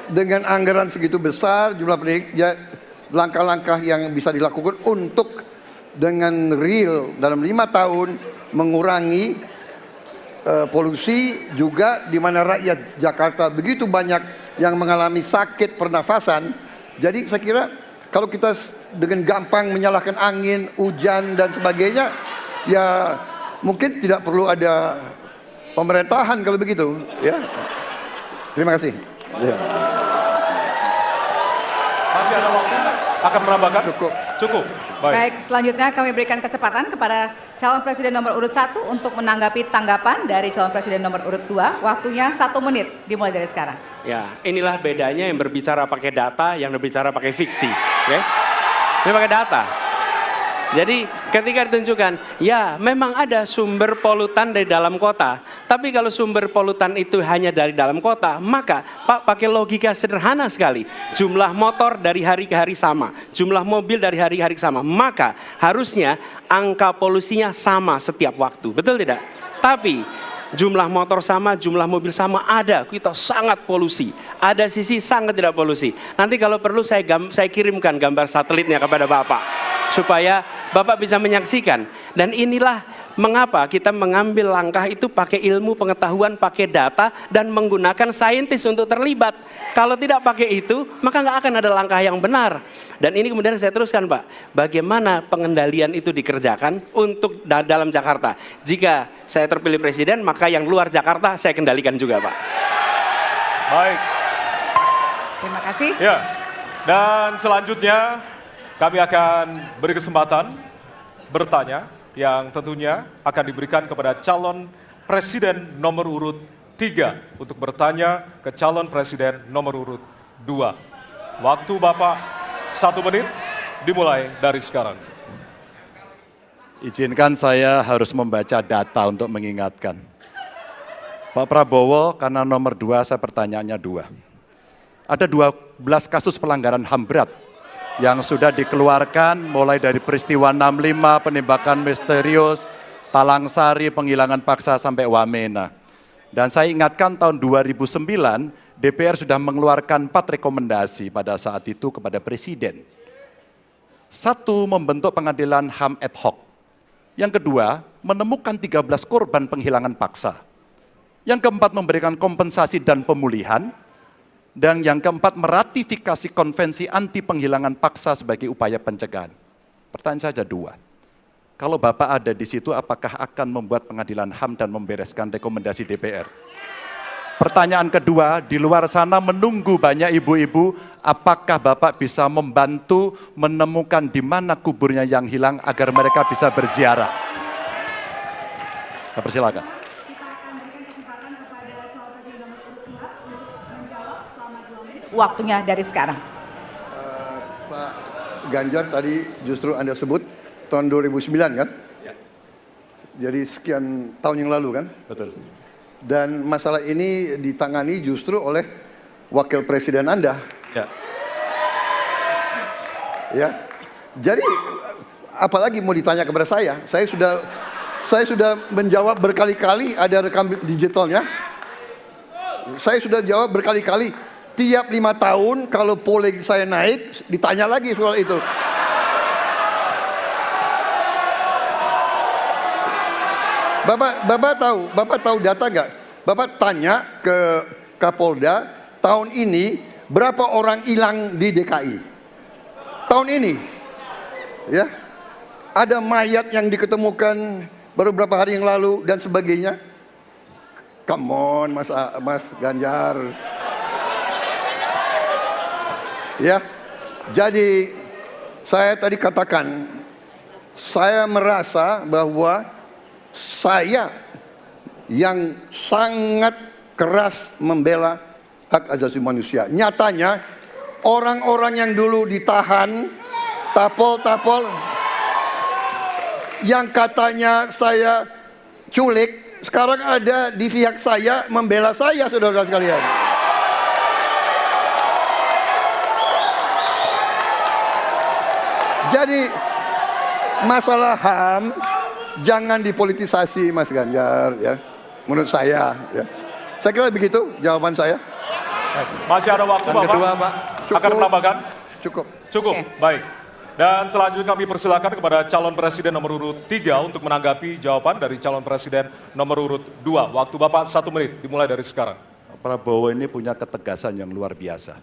dengan anggaran segitu besar, jumlah penduduk, ya, langkah-langkah yang bisa dilakukan untuk dengan real dalam 5 tahun mengurangi polusi, juga di mana rakyat Jakarta begitu banyak yang mengalami sakit pernafasan. Jadi saya kira kalau kita dengan gampang menyalahkan angin, hujan dan sebagainya, ya mungkin tidak perlu ada pemerintahan kalau begitu, ya. Terima kasih. Ya. Masih ada waktu? Akan menambahkan? Cukup. Cukup. Baik, selanjutnya kami berikan kesempatan kepada calon presiden nomor urut 1 untuk menanggapi tanggapan dari calon presiden nomor urut 2. Waktunya 1 menit, dimulai dari sekarang. Ya, inilah bedanya yang berbicara pakai data, yang berbicara pakai fiksi. Okay? Ini pakai data. Jadi ketika ditunjukkan, ya memang ada sumber polutan dari dalam kota. Tapi kalau sumber polutan itu hanya dari dalam kota, maka Pak pakai logika sederhana sekali. Jumlah motor dari hari ke hari sama, jumlah mobil dari hari ke hari sama. Maka harusnya angka polusinya sama setiap waktu, betul tidak? Tapi Jumlah motor sama, jumlah mobil sama, ada. Kita sangat polusi. Ada sisi sangat tidak polusi. Nanti kalau perlu saya kirimkan gambar satelitnya kepada Bapak. Supaya Bapak bisa menyaksikan. Dan inilah mengapa kita mengambil langkah itu pakai ilmu pengetahuan, pakai data, dan menggunakan saintis untuk terlibat. Kalau tidak pakai itu, maka nggak akan ada langkah yang benar. Dan ini kemudian saya teruskan, Pak. Bagaimana pengendalian itu dikerjakan untuk dalam Jakarta. Jika saya terpilih presiden, maka yang luar Jakarta saya kendalikan juga, Pak. Baik. Terima kasih. Ya. Dan selanjutnya kami akan beri kesempatan bertanya yang tentunya akan diberikan kepada calon presiden nomor urut 3 untuk bertanya ke calon presiden nomor urut 2. Waktu Bapak 1 menit dimulai dari sekarang. Izinkan saya harus membaca data untuk mengingatkan. Pak Prabowo, karena nomor 2 saya pertanyaannya 2. Ada 12 kasus pelanggaran HAM berat yang sudah dikeluarkan mulai dari peristiwa 65, penembakan misterius, Talang Sari, penghilangan paksa sampai Wamena. Dan saya ingatkan tahun 2009 DPR sudah mengeluarkan 4 rekomendasi pada saat itu kepada Presiden. 1, membentuk pengadilan HAM ad hoc. Yang kedua, menemukan 13 korban penghilangan paksa. Yang keempat, memberikan kompensasi dan pemulihan. Dan yang keempat, meratifikasi konvensi anti penghilangan paksa sebagai upaya pencegahan. Pertanyaan saja 2. Kalau Bapak ada di situ, apakah akan membuat pengadilan HAM dan membereskan rekomendasi DPR? Pertanyaan kedua, di luar sana menunggu banyak ibu-ibu, apakah Bapak bisa membantu menemukan di mana kuburnya yang hilang agar mereka bisa berziarah? Saya persilakan. Waktunya dari sekarang. Pak Ganjar tadi justru Anda sebut tahun 2009 kan? Ya. Jadi sekian tahun yang lalu kan? Betul. Dan masalah ini ditangani justru oleh wakil presiden Anda. Ya. Ya. Jadi apalagi mau ditanya kepada saya? Saya sudah menjawab berkali-kali, ada rekam digitalnya. Saya sudah jawab berkali-kali. Tiap 5 tahun kalau polling saya naik, ditanya lagi soal itu. Bapak tahu data nggak? Bapak tanya ke Kapolda, tahun ini berapa orang hilang di DKI? Tahun ini, ya, ada mayat yang diketemukan baru beberapa hari yang lalu dan sebagainya. Come on, Mas Ganjar. Ya, jadi saya tadi katakan, saya merasa bahwa saya yang sangat keras membela hak asasi manusia. Nyatanya orang-orang yang dulu ditahan, tapol-tapol, yang katanya saya culik, sekarang ada di pihak saya membela saya, saudara-saudara sekalian. Jadi masalah HAM jangan dipolitisasi, Mas Ganjar, ya. Menurut saya, ya. Saya kira begitu jawaban saya. Masih ada waktu, Bapak? Kedua, Pak. Akan menambahkan? Cukup. Cukup, baik. Dan selanjutnya kami persilakan kepada calon presiden nomor urut 3 untuk menanggapi jawaban dari calon presiden nomor urut 2. Waktu Bapak 1 menit, dimulai dari sekarang. Prabowo ini punya ketegasan yang luar biasa.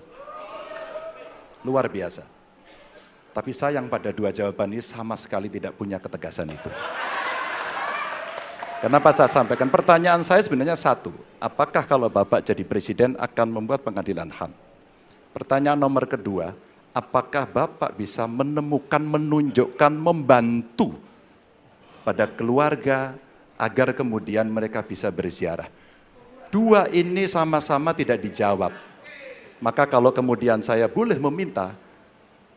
Luar biasa. Tapi sayang pada 2 jawaban ini sama sekali tidak punya ketegasan itu. Kenapa saya sampaikan? Pertanyaan saya sebenarnya 1. Apakah kalau Bapak jadi presiden akan membuat pengadilan HAM? Pertanyaan nomor kedua, apakah Bapak bisa menemukan, menunjukkan, membantu pada keluarga agar kemudian mereka bisa berziarah? 2 ini sama-sama tidak dijawab. Maka kalau kemudian saya boleh meminta,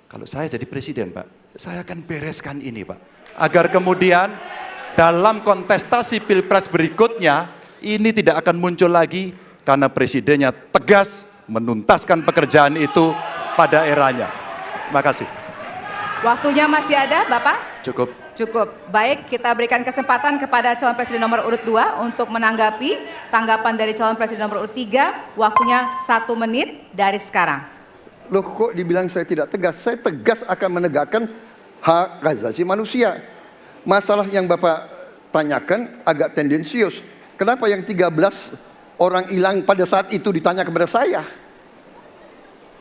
kalau saya jadi presiden, Pak, saya akan bereskan ini, Pak. Agar kemudian dalam kontestasi pilpres berikutnya, ini tidak akan muncul lagi karena presidennya tegas menuntaskan pekerjaan itu pada eranya. Terima kasih. Waktunya masih ada, Bapak? Cukup. Cukup. Baik, kita berikan kesempatan kepada calon presiden nomor urut 2 untuk menanggapi tanggapan dari calon presiden nomor urut 3. Waktunya 1 menit dari sekarang. Loh, kok dibilang saya tidak tegas? Saya tegas akan menegakkan hak asasi manusia. Masalah yang Bapak tanyakan agak tendensius. Kenapa yang 13 orang hilang pada saat itu ditanya kepada saya?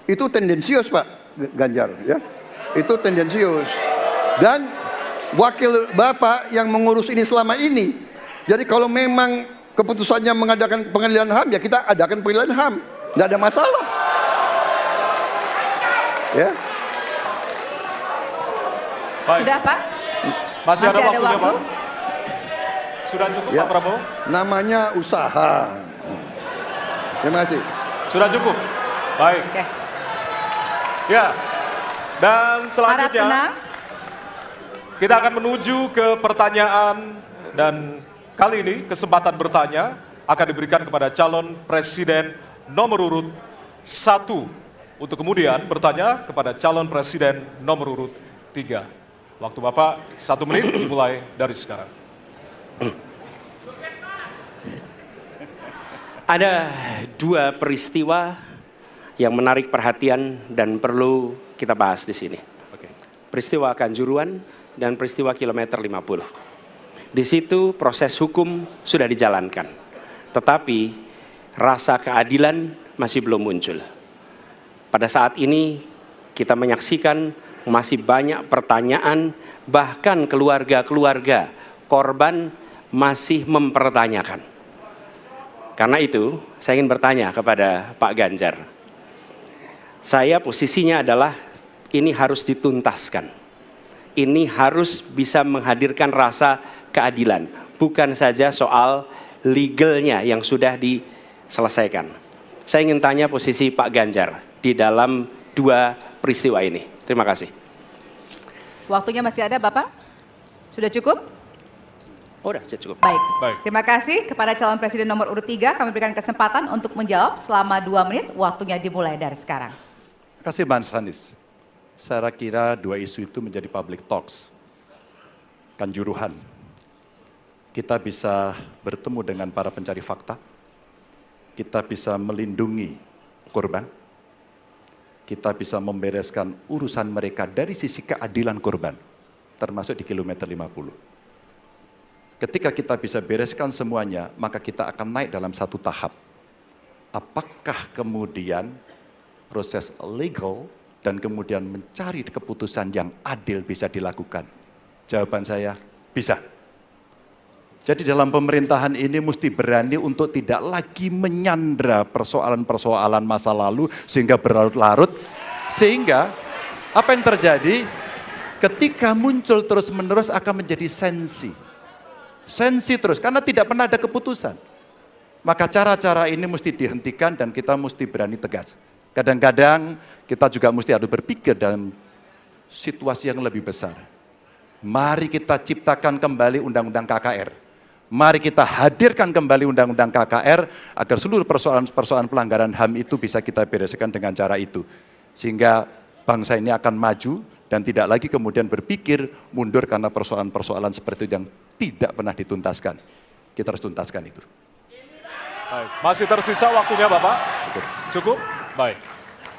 Itu tendensius, Pak Ganjar, ya. Itu tendensius. Dan wakil Bapak yang mengurus ini selama ini. Jadi kalau memang keputusannya mengadakan pengadilan HAM, ya kita adakan pengadilan HAM. Tidak ada masalah. Ya. Baik. Sudah, Pak? Masih ada waktunya, waktu? Pak? Sudah cukup, Ya. Pak Prabowo? Namanya usaha. Terima kasih. Sudah cukup? Baik. Oke. Ya, dan Harap selanjutnya tenang. kita akan menuju ke pertanyaan, dan kali ini kesempatan bertanya akan diberikan kepada calon presiden nomor urut 1 untuk kemudian bertanya kepada calon presiden nomor urut 3. Waktu Bapak 1 menit dimulai dari sekarang. Ada 2 peristiwa yang menarik perhatian dan perlu kita bahas di sini. Peristiwa Kanjuruhan dan peristiwa kilometer 50. Di situ proses hukum sudah dijalankan, tetapi rasa keadilan masih belum muncul. Pada saat ini kita menyaksikan masih banyak pertanyaan, bahkan keluarga-keluarga korban masih mempertanyakan. Karena itu saya ingin bertanya kepada Pak Ganjar. Saya posisinya adalah ini harus dituntaskan. Ini harus bisa menghadirkan rasa keadilan. Bukan saja soal legalnya yang sudah diselesaikan. Saya ingin tanya posisi Pak Ganjar di dalam 2 peristiwa ini. Terima kasih. Waktunya masih ada, Bapak? Sudah cukup? Oh, udah cukup. Baik. Baik. Terima kasih kepada calon presiden nomor urut 3. Kami berikan kesempatan untuk menjawab selama 2 menit. Waktunya dimulai dari sekarang. Terima kasih, Mas Anies. Saya kira 2 isu itu menjadi public talks. Kanjuruhan. Kita bisa bertemu dengan para pencari fakta. Kita bisa melindungi korban. Kita bisa membereskan urusan mereka dari sisi keadilan korban, termasuk di kilometer 50. Ketika kita bisa bereskan semuanya, maka kita akan naik dalam 1 tahap. Apakah kemudian proses legal dan kemudian mencari keputusan yang adil bisa dilakukan? Jawaban saya, bisa. Jadi dalam pemerintahan ini mesti berani untuk tidak lagi menyandra persoalan-persoalan masa lalu sehingga berlarut-larut. Sehingga apa yang terjadi ketika muncul terus-menerus akan menjadi sensi. Sensi terus karena tidak pernah ada keputusan. Maka cara-cara ini mesti dihentikan dan kita mesti berani tegas. Kadang-kadang kita juga mesti harus berpikir dalam situasi yang lebih besar. Mari kita ciptakan kembali Undang-Undang KKR. Mari kita hadirkan kembali Undang-Undang KKR agar seluruh persoalan-persoalan pelanggaran HAM itu bisa kita bereskan dengan cara itu. Sehingga bangsa ini akan maju dan tidak lagi kemudian berpikir mundur karena persoalan-persoalan seperti itu yang tidak pernah dituntaskan. Kita harus tuntaskan itu. Baik. Masih tersisa waktunya, Bapak? Cukup? Baik.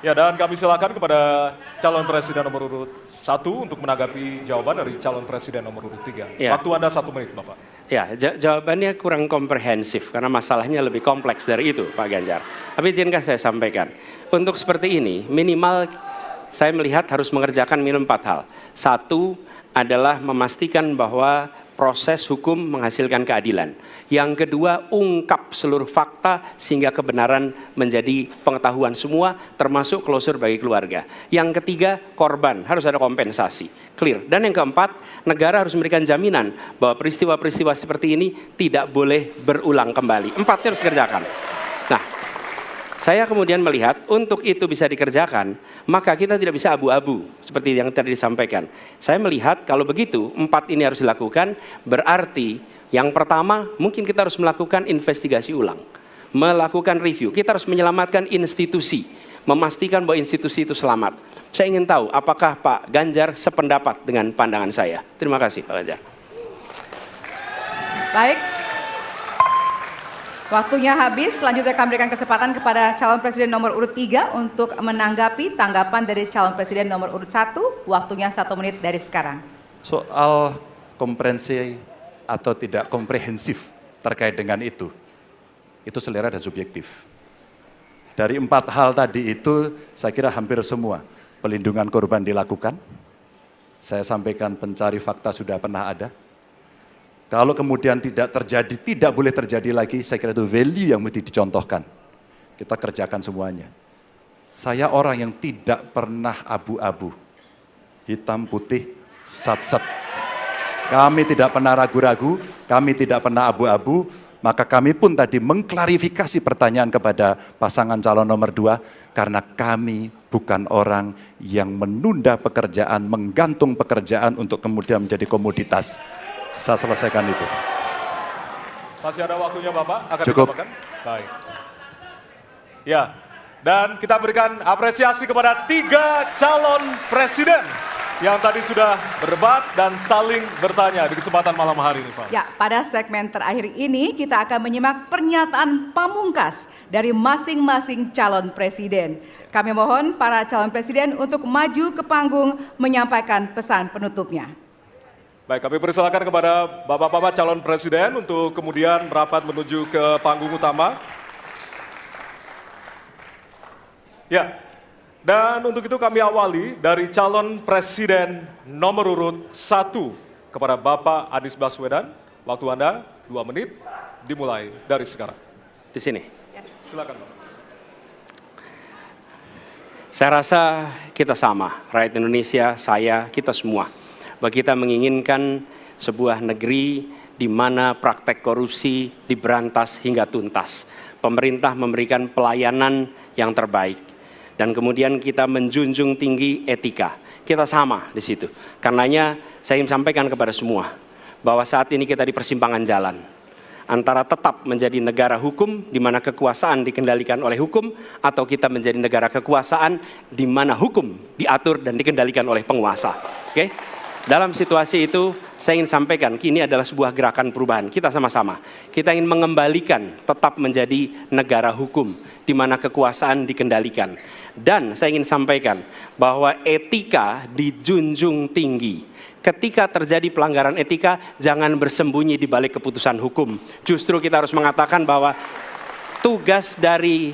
Ya, dan kami silakan kepada calon presiden nomor urut 1 untuk menanggapi jawaban dari calon presiden nomor urut 3. Ya. Waktu Anda 1 menit, Bapak. Ya, jawabannya kurang komprehensif karena masalahnya lebih kompleks dari itu, Pak Ganjar. Tapi izinkan saya sampaikan, untuk seperti ini minimal saya melihat harus mengerjakan minimum 4 hal. 1 adalah memastikan bahwa proses hukum menghasilkan keadilan. Yang kedua, ungkap seluruh fakta sehingga kebenaran menjadi pengetahuan semua, termasuk closure bagi keluarga. Yang ketiga, korban harus ada kompensasi, clear. Dan yang keempat, negara harus memberikan jaminan bahwa peristiwa-peristiwa seperti ini tidak boleh berulang kembali. 4 harus dikerjakan. Nah, saya kemudian melihat untuk itu bisa dikerjakan, maka kita tidak bisa abu-abu seperti yang tadi disampaikan. Saya melihat kalau begitu 4 ini harus dilakukan, berarti yang pertama mungkin kita harus melakukan investigasi ulang, melakukan review. Kita harus menyelamatkan institusi, memastikan bahwa institusi itu selamat. Saya ingin tahu apakah Pak Ganjar sependapat dengan pandangan saya. Terima kasih Pak Ganjar. Baik. Waktunya habis, selanjutnya kami berikan kesempatan kepada calon presiden nomor urut 3 untuk menanggapi tanggapan dari calon presiden nomor urut 1. Waktunya 1 menit dari sekarang. Soal komprehensi atau tidak komprehensif terkait dengan itu selera dan subjektif. Dari 4 hal tadi itu, saya kira hampir semua pelindungan korban dilakukan. Saya sampaikan pencari fakta sudah pernah ada. Kalau kemudian tidak terjadi, tidak boleh terjadi lagi, saya kira itu value yang mesti dicontohkan. Kita kerjakan semuanya. Saya orang yang tidak pernah abu-abu, hitam putih, sat-set. Kami tidak pernah ragu-ragu, kami tidak pernah abu-abu, maka kami pun tadi mengklarifikasi pertanyaan kepada pasangan calon nomor 2, karena kami bukan orang yang menunda pekerjaan, menggantung pekerjaan untuk kemudian menjadi komoditas. Saya selesaikan itu. Masih ada waktunya Bapak? Akan Cukup. ditambahkan? Baik. Ya, dan kita berikan apresiasi kepada 3 calon presiden yang tadi sudah berdebat dan saling bertanya di kesempatan malam hari ini, Pak. Ya, pada segmen terakhir ini kita akan menyimak pernyataan pamungkas dari masing-masing calon presiden. Kami mohon para calon presiden untuk maju ke panggung menyampaikan pesan penutupnya. Baik, kami persilakan kepada Bapak-Bapak calon presiden untuk kemudian merapat menuju ke panggung utama. Ya, dan untuk itu kami awali dari calon presiden nomor urut 1 kepada Bapak Anies Baswedan. Waktu Anda 2 menit, dimulai dari sekarang. Di sini. Silakan Bapak. Saya rasa kita sama, rakyat Indonesia, saya, kita semua. Bahwa kita menginginkan sebuah negeri di mana praktek korupsi diberantas hingga tuntas. Pemerintah memberikan pelayanan yang terbaik. Dan kemudian kita menjunjung tinggi etika. Kita sama di situ. Karenanya saya ingin sampaikan kepada semua bahwa saat ini kita di persimpangan jalan. Antara tetap menjadi negara hukum di mana kekuasaan dikendalikan oleh hukum, atau kita menjadi negara kekuasaan di mana hukum diatur dan dikendalikan oleh penguasa. Oke? Dalam situasi itu, saya ingin sampaikan, ini adalah sebuah gerakan perubahan. Kita sama-sama. Kita ingin mengembalikan tetap menjadi negara hukum, di mana kekuasaan dikendalikan. Dan saya ingin sampaikan bahwa etika dijunjung tinggi. Ketika terjadi pelanggaran etika, jangan bersembunyi di balik keputusan hukum. Justru kita harus mengatakan bahwa tugas dari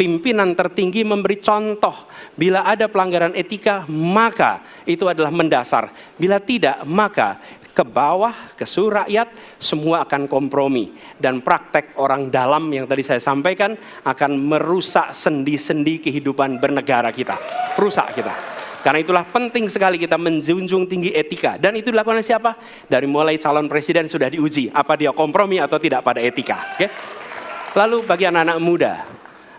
pimpinan tertinggi memberi contoh. Bila ada pelanggaran etika, maka itu adalah mendasar. Bila tidak, maka ke bawah, ke seluruh rakyat, semua akan kompromi. Dan praktek orang dalam yang tadi saya sampaikan akan merusak sendi-sendi kehidupan bernegara kita. Rusak kita. Karena itulah penting sekali kita menjunjung tinggi etika. Dan itu dilakukan oleh siapa? Dari mulai calon presiden sudah diuji. Apa dia kompromi atau tidak pada etika. Oke? Lalu bagi anak-anak muda.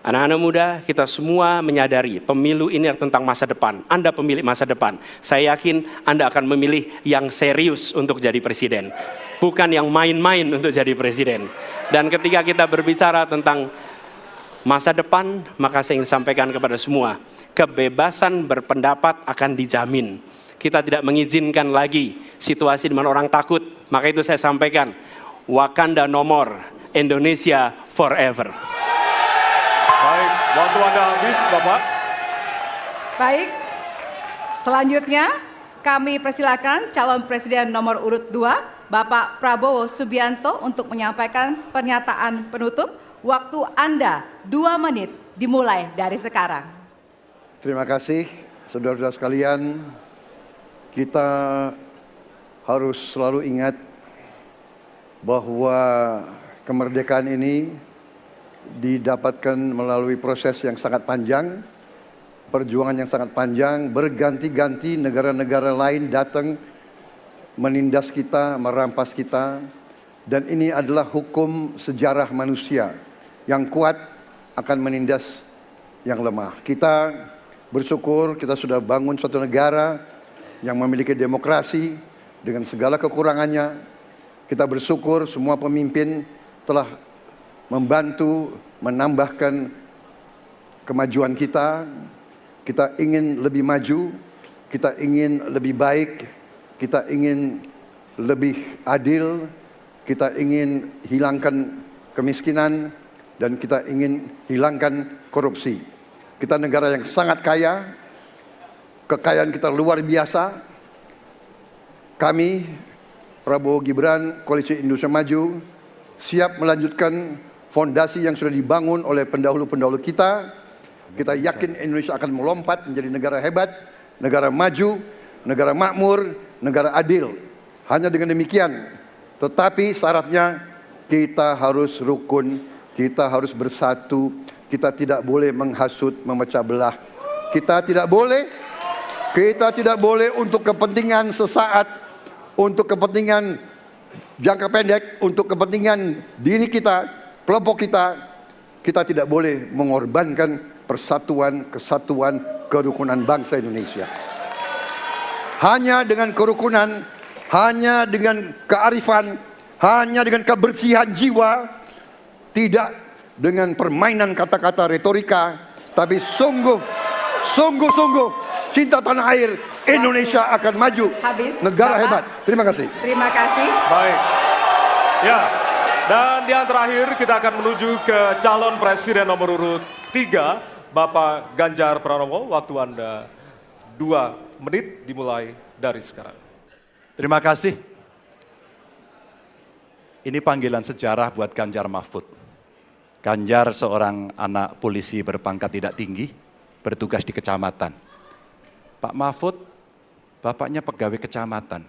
Anak-anak muda, kita semua menyadari pemilu ini tentang masa depan. Anda pemilik masa depan. Saya yakin Anda akan memilih yang serius untuk jadi presiden. Bukan yang main-main untuk jadi presiden. Dan ketika kita berbicara tentang masa depan, maka saya ingin sampaikan kepada semua, kebebasan berpendapat akan dijamin. Kita tidak mengizinkan lagi situasi di mana orang takut. Maka itu saya sampaikan, Wakanda no more, Indonesia forever. Baik, waktu Anda habis, Bapak. Baik, selanjutnya kami persilakan calon presiden nomor urut 2, Bapak Prabowo Subianto untuk menyampaikan pernyataan penutup. Waktu Anda 2 menit, dimulai dari sekarang. Terima kasih, saudara-saudara sekalian. Kita harus selalu ingat bahwa kemerdekaan ini didapatkan melalui proses yang sangat panjang, perjuangan yang sangat panjang, berganti-ganti negara-negara lain datang menindas kita, merampas kita, dan ini adalah hukum sejarah manusia. Yang kuat akan menindas yang lemah. Kita bersyukur kita sudah bangun suatu negara yang memiliki demokrasi dengan segala kekurangannya. Kita bersyukur semua pemimpin telah membantu menambahkan kemajuan kita. Kita ingin lebih maju, kita ingin lebih baik, kita ingin lebih adil, kita ingin hilangkan kemiskinan, dan kita ingin hilangkan korupsi. Kita negara yang sangat kaya, kekayaan kita luar biasa. Kami, Prabowo Gibran, Koalisi Indonesia Maju, siap melanjutkan fondasi yang sudah dibangun oleh pendahulu-pendahulu kita. Kita yakin Indonesia akan melompat menjadi negara hebat, negara maju, negara makmur, negara adil. Hanya dengan demikian, tetapi syaratnya kita harus rukun, kita harus bersatu, kita tidak boleh menghasut, memecah belah. Kita tidak boleh untuk kepentingan sesaat, untuk kepentingan jangka pendek, untuk kepentingan diri kita, kelompok kita tidak boleh mengorbankan persatuan, kesatuan, kerukunan bangsa Indonesia. Hanya dengan kerukunan, hanya dengan kearifan, hanya dengan kebersihan jiwa, tidak dengan permainan kata-kata retorika, tapi sungguh cinta tanah air, Indonesia akan maju. Habis, negara Bapak. hebat. Terima kasih. Terima kasih. Baik. Ya. Dan yang terakhir kita akan menuju ke calon presiden nomor urut 3, Bapak Ganjar Pranowo. Waktu Anda 2 menit dimulai dari sekarang. Terima kasih. Ini panggilan sejarah buat Ganjar Mahfud. Ganjar seorang anak polisi berpangkat tidak tinggi, bertugas di kecamatan. Pak Mahfud, bapaknya pegawai kecamatan.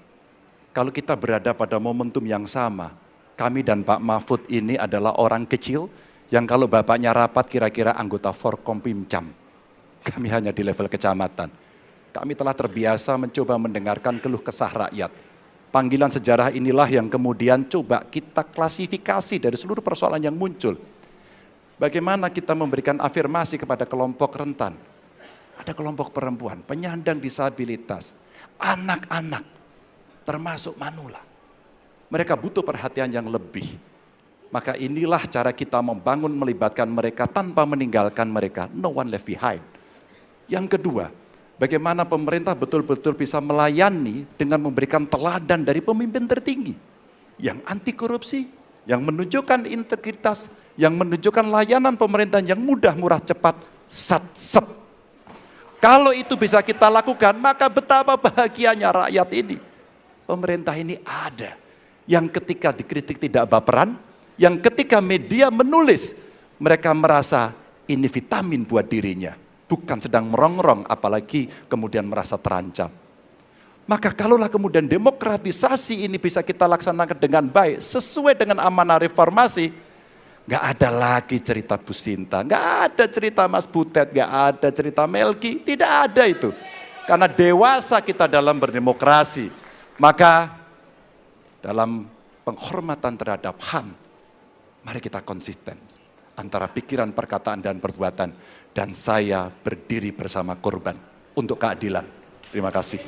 Kalau kita berada pada momentum yang sama, kami dan Pak Mahfud ini adalah orang kecil yang kalau bapaknya rapat kira-kira anggota Forkompimcam. Kami hanya di level kecamatan. Kami telah terbiasa mencoba mendengarkan keluh kesah rakyat. Panggilan sejarah inilah yang kemudian coba kita klasifikasi dari seluruh persoalan yang muncul. Bagaimana kita memberikan afirmasi kepada kelompok rentan. Ada kelompok perempuan, penyandang disabilitas, anak-anak, termasuk manula. Mereka butuh perhatian yang lebih. Maka inilah cara kita membangun melibatkan mereka tanpa meninggalkan mereka. No one left behind. Yang kedua, bagaimana pemerintah betul-betul bisa melayani dengan memberikan teladan dari pemimpin tertinggi. Yang anti korupsi, yang menunjukkan integritas, yang menunjukkan layanan pemerintahan yang mudah, murah, cepat, sat-sep. Kalau itu bisa kita lakukan, maka betapa bahagianya rakyat ini. Pemerintah ini ada. Yang ketika dikritik tidak baperan, yang ketika media menulis, mereka merasa ini vitamin buat dirinya. Bukan sedang merongrong, apalagi kemudian merasa terancam. Maka kalaulah kemudian demokratisasi ini bisa kita laksanakan dengan baik, sesuai dengan amanah reformasi, nggak ada lagi cerita Bu Sinta, nggak ada cerita Mas Butet, nggak ada cerita Melki, tidak ada itu. Karena dewasa kita dalam berdemokrasi, maka dalam penghormatan terhadap HAM, mari kita konsisten antara pikiran, perkataan, dan perbuatan. Dan saya berdiri bersama korban untuk keadilan. Terima kasih.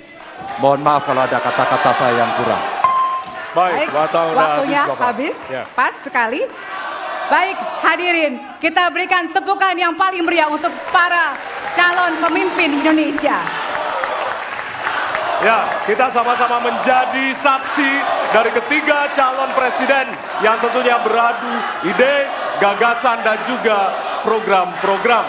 Mohon maaf kalau ada kata-kata saya yang kurang. Baik, waktunya Bapak. habis, Ya. pas sekali. Baik, hadirin, kita berikan tepukan yang paling meriah untuk para calon pemimpin Indonesia. Ya, kita sama-sama menjadi saksi dari ketiga calon presiden yang tentunya beradu ide, gagasan, dan juga program-program.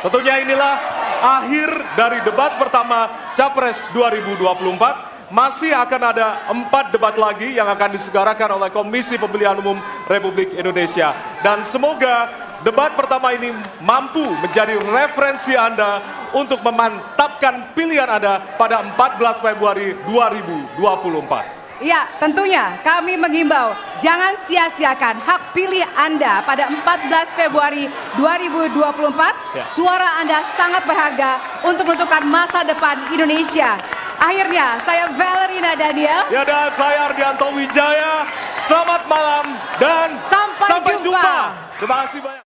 Tentunya inilah akhir dari debat pertama Capres 2024. Masih akan ada 4 debat lagi yang akan diselenggarakan oleh Komisi Pemilihan Umum Republik Indonesia. Dan semoga debat pertama ini mampu menjadi referensi Anda untuk memantapkan pilihan Anda pada 14 Februari 2024. Ya, tentunya kami menghimbau jangan sia-siakan hak pilih Anda pada 14 Februari 2024. Ya. Suara Anda sangat berharga untuk menentukan masa depan Indonesia. Akhirnya, saya Valerina Daniel. Ya, dan saya Ardianto Wijaya. Selamat malam dan Sampai jumpa. Terima kasih banyak.